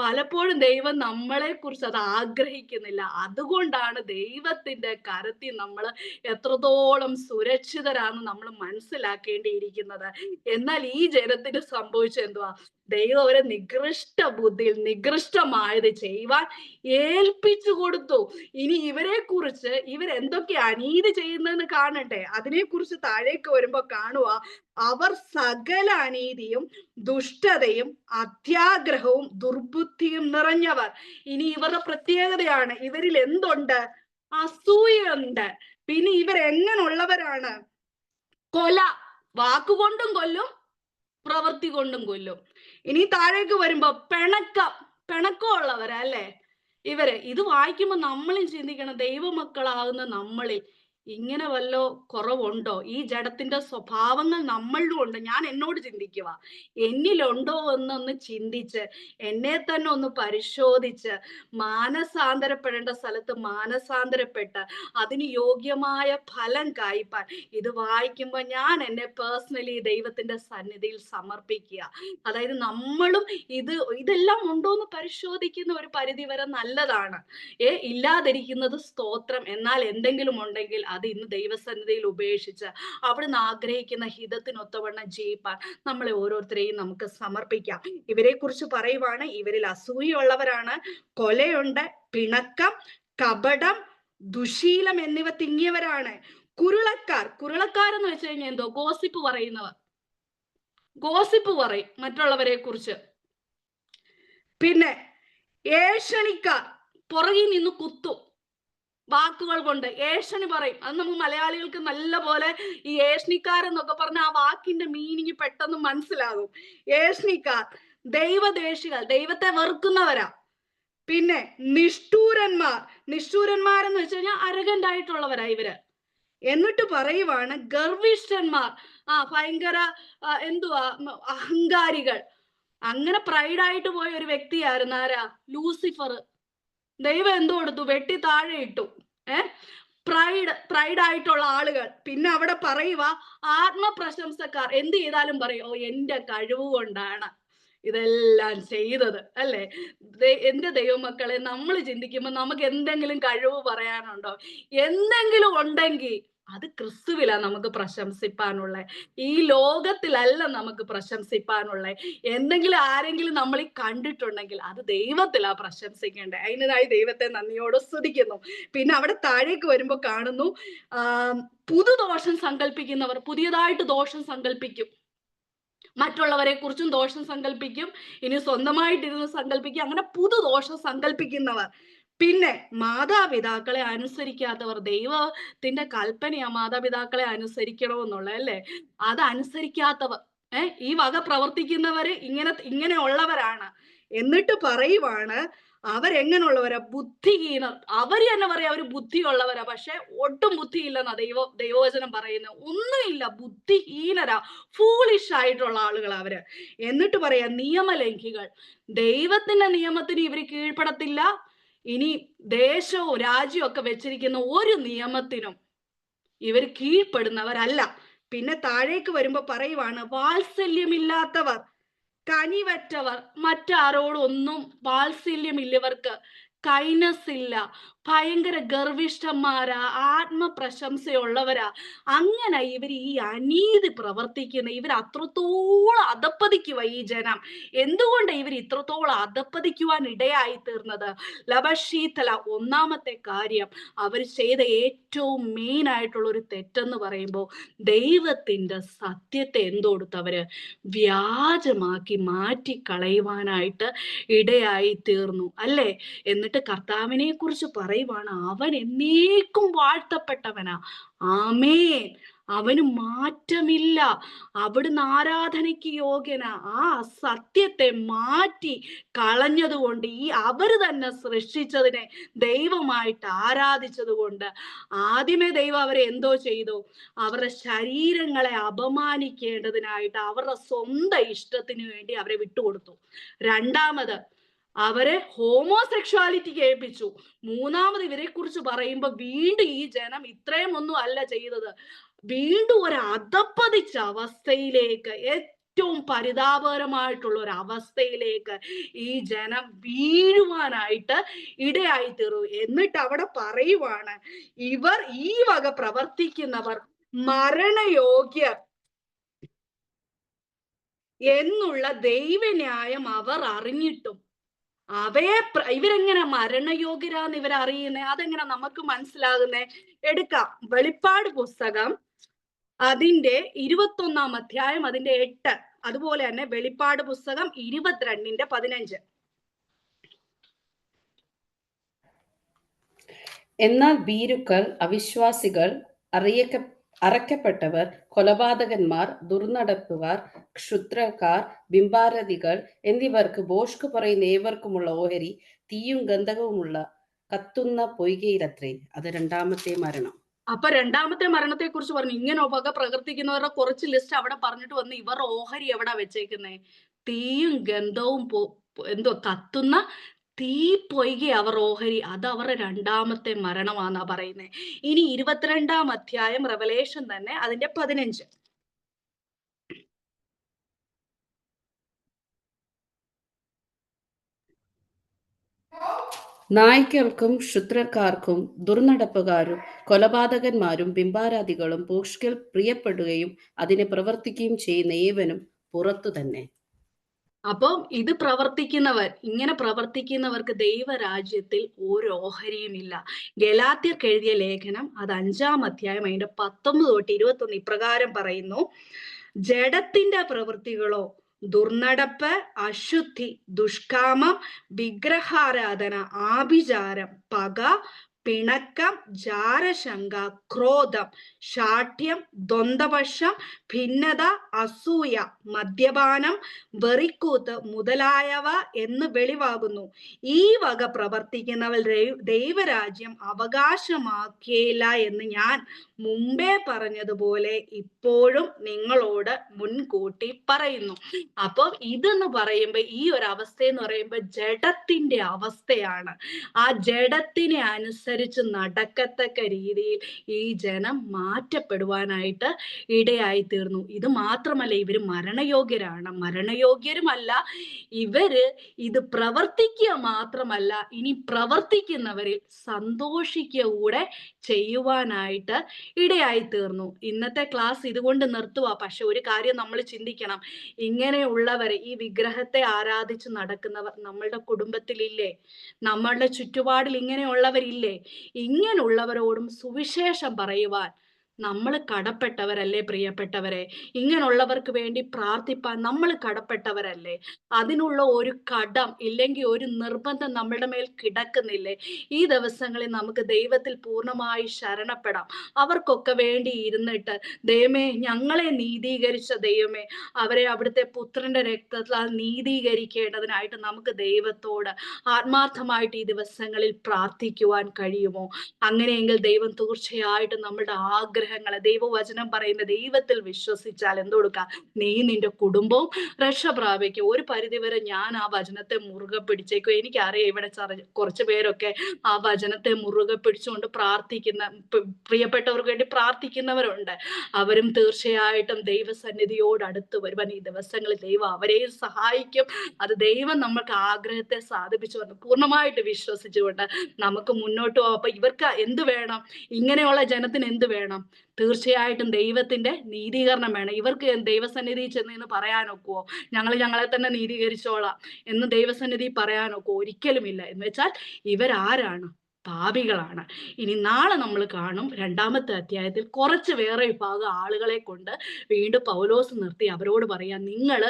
പലപ്പോഴും ദൈവം നമ്മളെ കുറിച്ച് അത് ആഗ്രഹിക്കുന്നില്ല. അതുകൊണ്ടാണ് ദൈവത്തിന്റെ കരത്തിൽ നമ്മൾ എത്രത്തോളം സുരക്ഷിതരാണെന്ന് നമ്മൾ മനസ്സിലാക്കേണ്ടിയിരിക്കുന്നത്. എന്നാൽ ഈ ജനത്തിന് സംഭവിച്ചത് എന്തുവാ? ദൈവം അവരെ നികൃഷ്ട ബുദ്ധിയിൽ നികൃഷ്ടമായത് ചെയ്യുവാൻ ഏൽപ്പിച്ചു കൊടുത്തു. ഇനി ഇവരെ കുറിച്ച് ഇവരെന്തൊക്കെ അനീതി ചെയ്യുന്നതെന്ന് കാണട്ടെ. അതിനെ കുറിച്ച് താഴേക്ക് വരുമ്പോ കാണുക, അവർ സകല അനീതിയും ദുഷ്ടതയും അത്യാഗ്രഹവും ദുർബുദ്ധിയും നിറഞ്ഞവർ. ഇനി ഇവരുടെ പ്രത്യേകതയാണ്, ഇവരിൽ എന്തുണ്ട്? അസൂയുണ്ട്. പിന്നെ ഇവരെങ്ങനുള്ളവരാണ്? കൊല, വാക്കുകൊണ്ടും കൊല്ലും, പ്രവൃത്തി കൊണ്ടും കൊല്ലും. ഇനി താഴേക്ക് വരുമ്പോ പിണക്കമുള്ളവരാ അല്ലേ ഇവര്. ഇത് വായിക്കുമ്പോ നമ്മളും ചിന്തിക്കണം, ദൈവമക്കളാകുന്ന നമ്മളിൽ ഇങ്ങനെ വല്ലോ കുറവുണ്ടോ? ഈ ജഡത്തിന്റെ സ്വഭാവങ്ങൾ നമ്മളിലും ഉണ്ട്. ഞാൻ എന്നോട് ചിന്തിക്കുക, എന്നിലുണ്ടോ എന്നൊന്ന് ചിന്തിച്ച് എന്നെ തന്നെ ഒന്ന് പരിശോധിച്ച് മാനസാന്തരപ്പെടേണ്ട സ്ഥലത്ത് മാനസാന്തരപ്പെട്ട് അതിന് യോഗ്യമായ ഫലം കായ്പാൻ ഇത് വായിക്കുമ്പോൾ ഞാൻ എന്നെ പേഴ്സണലി ദൈവത്തിന്റെ സന്നിധിയിൽ സമർപ്പിക്കുക. അതായത് നമ്മളും ഇതെല്ലാം ഉണ്ടോ എന്ന് പരിശോധിക്കുന്ന ഒരു പരിധി വരെ നല്ലതാണ്. ഇല്ലാതിരിക്കുന്നത് സ്തോത്രം. എന്നാൽ എന്തെങ്കിലും ഉണ്ടെങ്കിൽ അത് ഇന്ന് ദൈവസന്നിധിയിൽ ഉപേക്ഷിച്ച് അവിടുന്ന് ആഗ്രഹിക്കുന്ന ഹിതത്തിനൊത്തവണ്ണം ജീവിപ്പാൻ നമ്മളെ ഓരോരുത്തരെയും നമുക്ക് സമർപ്പിക്കാം. ഇവരെ കുറിച്ച് പറയുവാണ്, ഇവരിൽ അസൂയുള്ളവരാണ്, കൊലയുണ്ട്, പിണക്കം, കപടം, ദുശീലം എന്നിവ തിങ്ങിയവരാണ്. കുരുളക്കാരെന്ന് വെച്ച് കഴിഞ്ഞാൽ എന്തോ? ഗോസിപ്പ് പറയുന്നവർ. ഗോസിപ്പ് പറയും മറ്റുള്ളവരെ കുറിച്ച്. പിന്നെ ഏഷണിക്കാർ, പുറകിൽ നിന്ന് കുത്തും വാക്കുകൾ കൊണ്ട്. ഏഷണി പറയും. അത് നമുക്ക് മലയാളികൾക്ക് നല്ല പോലെ ഈ ഏഷണിക്കാരെന്നൊക്കെ പറഞ്ഞ ആ വാക്കിന്റെ മീനിങ് പെട്ടെന്ന് മനസ്സിലാകും. ഏഷണിക്കാർ, ദൈവദേശികൾ, ദൈവത്തെ വെറുക്കുന്നവരാ. പിന്നെ നിഷ്ഠൂരന്മാരെന്ന് വെച്ച് കഴിഞ്ഞാൽ അരഗന്റ് ആയിട്ടുള്ളവരാ ഇവര്. എന്നിട്ട് പറയുവാണ് ഗർവിഷ്ഠന്മാർ, ഭയങ്കര അഹങ്കാരികൾ. അങ്ങനെ പ്രൈഡായിട്ട് പോയ ഒരു വ്യക്തിയായിരുന്നു ആരാ? ലൂസിഫർ. ദൈവം എന്തോ കൊടുത്തു? വെട്ടി താഴെ ഇട്ടു. പ്രൈഡ് ആയിട്ടുള്ള ആളുകൾ. പിന്നെ അവിടെ പറയുക ആത്മപ്രശംസക്കാർ. എന്ത് ചെയ്താലും പറയും, എന്റെ കഴിവ് കൊണ്ടാണ് ഇതെല്ലാം ചെയ്തത് അല്ലേ. എന്റെ ദൈവമക്കളെ, നമ്മൾ ചിന്തിക്കുമ്പോൾ നമുക്ക് എന്തെങ്കിലും കഴിവ് പറയാനുണ്ടോ? എന്തെങ്കിലും ഉണ്ടെങ്കിൽ അത് ക്രിസ്തുവിലാ നമുക്ക് പ്രശംസിപ്പാനുള്ളത്. ഈ ലോകത്തിലല്ല നമുക്ക് പ്രശംസിപ്പാനുള്ളത്. എന്തെങ്കിലും ആരെങ്കിലും നമ്മൾ കണ്ടിട്ടുണ്ടെങ്കിൽ അത് ദൈവത്തിലാ പ്രശംസിക്കേണ്ടത്. അതിനായി ദൈവത്തെ നന്ദിയോട് സ്തുതിക്കുന്നു. പിന്നെ അവിടെ താഴേക്ക് വരുമ്പോൾ കാണുന്നു, പുതുദോഷം സങ്കല്പിക്കുന്നവർ. പുതിയതായിട്ട് ദോഷം സങ്കല്പിക്കും, മറ്റുള്ളവരെ കുറിച്ചും ദോഷം സങ്കല്പിക്കും, ഇനി സ്വന്തമായിട്ടിരുന്ന് സങ്കല്പിക്കും. അങ്ങനെ പുതുദോഷം സങ്കല്പിക്കുന്നവർ. പിന്നെ മാതാപിതാക്കളെ അനുസരിക്കാത്തവർ. ദൈവത്തിന്റെ കൽപ്പനയാ മാതാപിതാക്കളെ അനുസരിക്കണമെന്നുള്ള അല്ലേ. അത് അനുസരിക്കാത്തവർ, ഈ വക പ്രവർത്തിക്കുന്നവര് ഇങ്ങനെ ഉള്ളവരാണ്. എന്നിട്ട് പറയുവാണ് അവരെങ്ങനെയുള്ളവരാ? ബുദ്ധിഹീനർ. അവര് തന്നെ പറയാം അവര് ബുദ്ധിയുള്ളവരാ, പക്ഷെ ഒട്ടും ബുദ്ധിയില്ലെന്നാ ദൈവവചനം പറയുന്നത്. ഒന്നുമില്ല, ബുദ്ധിഹീനരാ, ഫൂളിഷ് ആയിട്ടുള്ള ആളുകൾ അവര്. എന്നിട്ട് പറയാ നിയമലംഘികൾ. ദൈവത്തിന്റെ നിയമത്തിന് ഇവര് കീഴ്പ്പെടത്തില്ല. ഇനി ദേശവും രാജ്യവും ഒക്കെ വെച്ചിരിക്കുന്ന ഒരു നിയമത്തിനും ഇവർ കീഴ്പ്പെടുന്നവരല്ല. പിന്നെ താഴേക്ക് വരുമ്പോ പറയുവാണ് വാത്സല്യമില്ലാത്തവർ, കനിവറ്റവർ. മറ്റാരോടൊന്നും വാത്സല്യമില്ലവർക്ക്, കൈനസ് ഇല്ല, ഭയങ്കര ഗർവിഷ്ഠന്മാരാ, ആത്മപ്രശംസയുള്ളവരാ. അങ്ങനെ ഇവർ ഈ അനീതി പ്രവർത്തിക്കുന്ന ഇവർ അത്രത്തോളം അധപ്പതിക്കുവാ ഈ ജനം. എന്തുകൊണ്ട് ഇവർ ഇത്രത്തോളം അധപ്പതിക്കുവാൻ ഇടയായി തീർന്നത്? ലബശീതല ഒന്നാമത്തെ കാര്യം, അവർ ചെയ്ത ഏറ്റവും മെയിൻ ആയിട്ടുള്ള ഒരു തെറ്റെന്ന് പറയുമ്പോൾ ദൈവത്തിന്റെ സത്യത്തെ എന്തുകൊടുത്തവര് വ്യാജമാക്കി മാറ്റി കളയുവാനായിട്ട് ഇടയായി തീർന്നു അല്ലേ? എന്നിട്ട് കർത്താവിനെ കുറിച്ച് പറയുവാണ്, അവൻ എന്നേക്കും വാഴ്ത്തപ്പെട്ടവനാ. ആമേൻ. അവന് മാറ്റമില്ല. അവിടുന്ന് ആരാധനയ്ക്ക് യോഗ്യനാ. ആ സത്യത്തെ മാറ്റി കളഞ്ഞതുകൊണ്ട് അവര് തന്നെ സൃഷ്ടിച്ചതിനെ ദൈവമായിട്ട് ആരാധിച്ചത് കൊണ്ട് ആദ്യമേ ദൈവം അവരെ എന്തോ ചെയ്തു? അവരുടെ ശരീരങ്ങളെ അപമാനിക്കേണ്ടതിനായിട്ട് അവരുടെ സ്വന്തം ഇഷ്ടത്തിന് വേണ്ടി അവരെ വിട്ടുകൊടുത്തു. രണ്ടാമത് അവരെ ഹോമോസെക്ഷുവാലിറ്റിക്ക് ഏൽപ്പിച്ചു. മൂന്നാമത് ഇവരെ കുറിച്ച് പറയുമ്പോ വീണ്ടും ഈ ജനം ഇത്രയും ഒന്നും അല്ല ചെയ്തത്, വീണ്ടും ഒരു അധപ്പതിച്ച അവസ്ഥയിലേക്ക്, ഏറ്റവും പരിതാപകരമായിട്ടുള്ള ഒരു അവസ്ഥയിലേക്ക് ഈ ജനം വീഴുവാനായിട്ട് ഇടയായി തീർന്നു. എന്നിട്ട് അവിടെ പറയുവാണ്, ഇവർ ഈ വക പ്രവർത്തിക്കുന്നവർ മരണയോഗ്യർ എന്നുള്ള ദൈവന്യായം അവർ അറിഞ്ഞിട്ടും ഇവരെങ്ങനെ മരണയോഗ്യരാന്ന് ഇവരറിയുന്നേ? അതെങ്ങനെ നമുക്ക് മനസ്സിലാകുന്നേ? എടുക്കാം. വെളിപ്പാട് പുസ്തകം അതിന്റെ 21 അധ്യായം അതിന്റെ 8, അതുപോലെ തന്നെ വെളിപ്പാട് പുസ്തകം 22:15. എന്നാൽ ഭീരുക്കൾ, അവിശ്വാസികൾ, അറയ്ക്കപ്പെട്ടവർ, കൊലപാതകന്മാർ, ദുർനടപ്പുകാർ, ക്ഷുദ്രക്കാർ, ബിംബാരതികൾ എന്നിവർക്ക് ഭോഷ്ക് പറയുന്ന ഏവർക്കുമുള്ള ഓഹരി തീയും ഗന്ധകവുമുള്ള കത്തുന്ന പൊയ്കയിലത്രേ. അത് രണ്ടാമത്തെ മരണം. അപ്പൊ രണ്ടാമത്തെ മരണത്തെ കുറിച്ച് പറഞ്ഞു. ഇങ്ങനെ വക പ്രവർത്തിക്കുന്നവരുടെ കുറച്ച് ലിസ്റ്റ് അവിടെ പറഞ്ഞിട്ട് വന്ന് ഇവർ ഓഹരി എവിടാ വെച്ചേക്കുന്നേ? തീയും ഗന്ധവും എന്തോ കത്തുന്ന തീ പൊയ്ക അവർ ഓഹരി. അത് അവരുടെ രണ്ടാമത്തെ മരണമാന്നാ പറയുന്നേ. ഇനി 22 അധ്യായം റെവലേഷൻ തന്നെ അതിന്റെ 15. നായ്ക്കൾക്കും ക്ഷുദ്രക്കാർക്കും ദുർനടപ്പുകാരും കൊലപാതകന്മാരും ബിംബാരാധികളും ഭോഷ്കിൽ പ്രിയപ്പെടുകയും അതിനെ പ്രവർത്തിക്കുകയും ചെയ്യുന്ന ഏവനും പുറത്തു തന്നെ. അപ്പം ഇത് ഇങ്ങനെ പ്രവർത്തിക്കുന്നവർക്ക് ദൈവരാജ്യത്തിൽ ഒരു ഓഹരിയുമില്ല. ഗലാത്യർക്ക് എഴുതിയ ലേഖനം അത് 5 അധ്യായം അതിന്റെ 19 തൊട്ട് 21 ഇപ്രകാരം പറയുന്നു, ജഡത്തിന്റെ പ്രവൃത്തികളോ ദുർനടപ്പ്, അശുദ്ധി, ദുഷ്കാമം, വിഗ്രഹാരാധന, ആഭിചാരം, പക, പിണക്കം, ജാരശങ്ക, ക്രോധം, ശാഠ്യം, ദ്വന്ദ്വപക്ഷം, ഭിന്നത, അസൂയ, മദ്യപാനം, വെറിക്കൂത്ത് മുതലായവ എന്ന് വെളിവാകുന്നു. ഈ വക പ്രവർത്തിക്കുന്നവർ ദൈവരാജ്യം അവകാശമാക്കിയില്ല എന്ന് ഞാൻ മുമ്പേ പറഞ്ഞതുപോലെ ഇപ്പോഴും നിങ്ങളോട് മുൻകൂട്ടി പറയുന്നു. അപ്പം ഇതെന്ന് പറയുമ്പോ ഈ ഒരു അവസ്ഥ എന്ന് പറയുമ്പോ ജഡത്തിന്റെ അവസ്ഥയാണ്. ആ ജഡത്തിനെ അനുസരിച്ച് നടക്കത്തക്ക രീതിയിൽ ഈ ജനം മാറ്റപ്പെടുവാനായിട്ട് ഇടയായി തീർന്നു. ഇത് മാത്രമല്ല, ഇവര് മരണയോഗ്യരാണ്. മരണയോഗ്യരുമല്ല, ഇവര് ഇത് പ്രവർത്തിക്കുക മാത്രമല്ല, ഇനി പ്രവർത്തിക്കുന്നവരിൽ സന്തോഷിക്കുക കൂടെ ചെയ്യുവാനായിട്ട് ഇടയായി തീർന്നു. ഇന്നത്തെ ക്ലാസ് ഇതുകൊണ്ട് നിർത്തുക. പക്ഷെ ഒരു കാര്യം നമ്മൾ ചിന്തിക്കണം, ഇങ്ങനെയുള്ളവർ, ഈ വിഗ്രഹത്തെ ആരാധിച്ച് നടക്കുന്നവർ നമ്മളുടെ കുടുംബത്തിലില്ലേ? നമ്മളുടെ ചുറ്റുപാടിൽ ഇങ്ങനെയുള്ളവരില്ലേ? ഇങ്ങനെയുള്ളവരോടും സുവിശേഷം പറയുവാൻ നമ്മൾ കടപ്പെട്ടവരല്ലേ പ്രിയപ്പെട്ടവരെ? ഇങ്ങനെയുള്ളവർക്ക് വേണ്ടി പ്രാർത്ഥിപ്പാൻ നമ്മൾ കടപ്പെട്ടവരല്ലേ? അതിനുള്ള ഒരു കടം ഇല്ലെങ്കിൽ ഒരു നിർബന്ധം നമ്മളുടെ മേൽ കിടക്കുന്നില്ലേ? ഈ ദിവസങ്ങളിൽ നമുക്ക് ദൈവത്തിൽ പൂർണ്ണമായി ശരണപ്പെടാം. അവർക്കൊക്കെ വേണ്ടി ഇരുന്നിട്ട്, ദൈവമേ ഞങ്ങളെ നീതീകരിച്ച ദൈവമേ, അവരെ അവിടുത്തെ പുത്രന്റെ രക്തത്താൽ നീതീകരിക്കേണ്ടതിനായിട്ട് നമുക്ക് ദൈവത്തോട് ആത്മാർത്ഥമായിട്ട് ഈ ദിവസങ്ങളിൽ പ്രാർത്ഥിക്കുവാൻ കഴിയുമോ? അങ്ങനെയെങ്കിൽ ദൈവം തീർച്ചയായിട്ടും നമ്മുടെ ആഗ്രഹം ആഗ്രഹങ്ങളെ ദൈവവചനം പറയുന്ന ദൈവത്തിൽ വിശ്വസിച്ചാൽ എന്ത് കൊടുക്കുക, നീ നിന്റെ കുടുംബവും രക്ഷ പ്രാപിക്കും. ഒരു പരിധിവരെ ഞാൻ ആ വചനത്തെ മുറുകെ പിടിച്ചേക്കും. എനിക്കറിയാം ഇവിടെ കുറച്ച് പേരൊക്കെ ആ വചനത്തെ മുറുകെ പിടിച്ചുകൊണ്ട് പ്രാർത്ഥിക്കുന്ന പ്രിയപ്പെട്ടവർക്ക് വേണ്ടി പ്രാർത്ഥിക്കുന്നവരുണ്ട്. അവരും തീർച്ചയായിട്ടും ദൈവസന്നിധിയോട് അടുത്ത് വരുവാൻ ഈ ദിവസങ്ങളിൽ ദൈവം അവരെയും സഹായിക്കും. അത് ദൈവം നമ്മൾക്ക് ആഗ്രഹത്തെ സാധിപ്പിച്ചു വന്ന് പൂർണ്ണമായിട്ട് വിശ്വസിച്ചുകൊണ്ട് നമുക്ക് മുന്നോട്ട് പോകാം. അപ്പൊ ഇവർക്ക് എന്ത് വേണം? ഇങ്ങനെയുള്ള ജനത്തിന് എന്ത് വേണം? തീർച്ചയായിട്ടും ദൈവത്തിന്റെ നീതീകരണം വേണം. ഇവർക്ക് ദൈവസന്നിധിയിൽ ചെന്ന് എന്ന് പറയാനൊക്കുവോ? ഞങ്ങളെ തന്നെ നീതീകരിച്ചോളാം എന്ന് ദൈവസന്നിധി പറയാനൊക്കെ ഒരിക്കലുമില്ല. എന്ന് വെച്ചാൽ ഇവരാരാണ്? പാപികളാണ്. ഇനി നാളെ നമ്മൾ കാണും 2-ാമത്തെ അധ്യായത്തിൽ കുറച്ച് വേറെ വിഭാഗം ആളുകളെ കൊണ്ട് വീണ്ടും പൗലോസ് നിർത്തി അവരോട് പറയാം, നിങ്ങൾ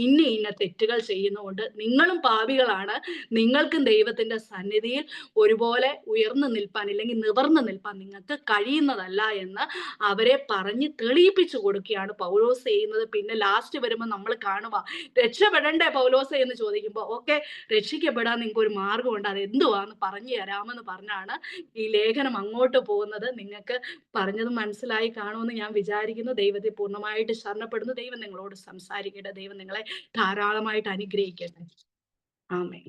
ഇന്ന തെറ്റുകൾ ചെയ്യുന്നതുകൊണ്ട് നിങ്ങളും പാപികളാണ്, നിങ്ങൾക്കും ദൈവത്തിന്റെ സന്നിധിയിൽ ഒരുപോലെ ഉയർന്നു നിൽപ്പാൻ ഇല്ലെങ്കിൽ നിവർന്നു നിൽപ്പാൻ നിങ്ങൾക്ക് കഴിയുന്നതല്ല എന്ന് അവരെ പറഞ്ഞ് തെളിയിപ്പിച്ചു കൊടുക്കുകയാണ് പൗലോസ് ചെയ്യുന്നത്. പിന്നെ ലാസ്റ്റ് വരുമ്പോൾ നമ്മൾ കാണുക, രക്ഷപ്പെടണ്ടേ പൗലോസെ എന്ന് ചോദിക്കുമ്പോൾ ഓക്കെ, രക്ഷിക്കപ്പെടാൻ നിങ്ങൾക്ക് ഒരു മാർഗമുണ്ട്, അത് എന്തുവാന്ന് പറഞ്ഞു തരാമെന്ന് പറഞ്ഞാണ് ഈ ലേഖനം അങ്ങോട്ട് പോകുന്നത്. നിങ്ങൾക്ക് പറഞ്ഞത് മനസ്സിലായി കാണുമെന്ന് ഞാൻ വിചാരിക്കുന്നു. ദൈവത്തെ പൂർണ്ണമായിട്ട് ശരണപ്പെടുന്നു. ദൈവം നിങ്ങളോട് സംസാരിക്കട്ടെ. ദൈവം നിങ്ങളെ ധാരാളമായിട്ട് അനുഗ്രഹിക്കട്ടെ. ആമേൻ.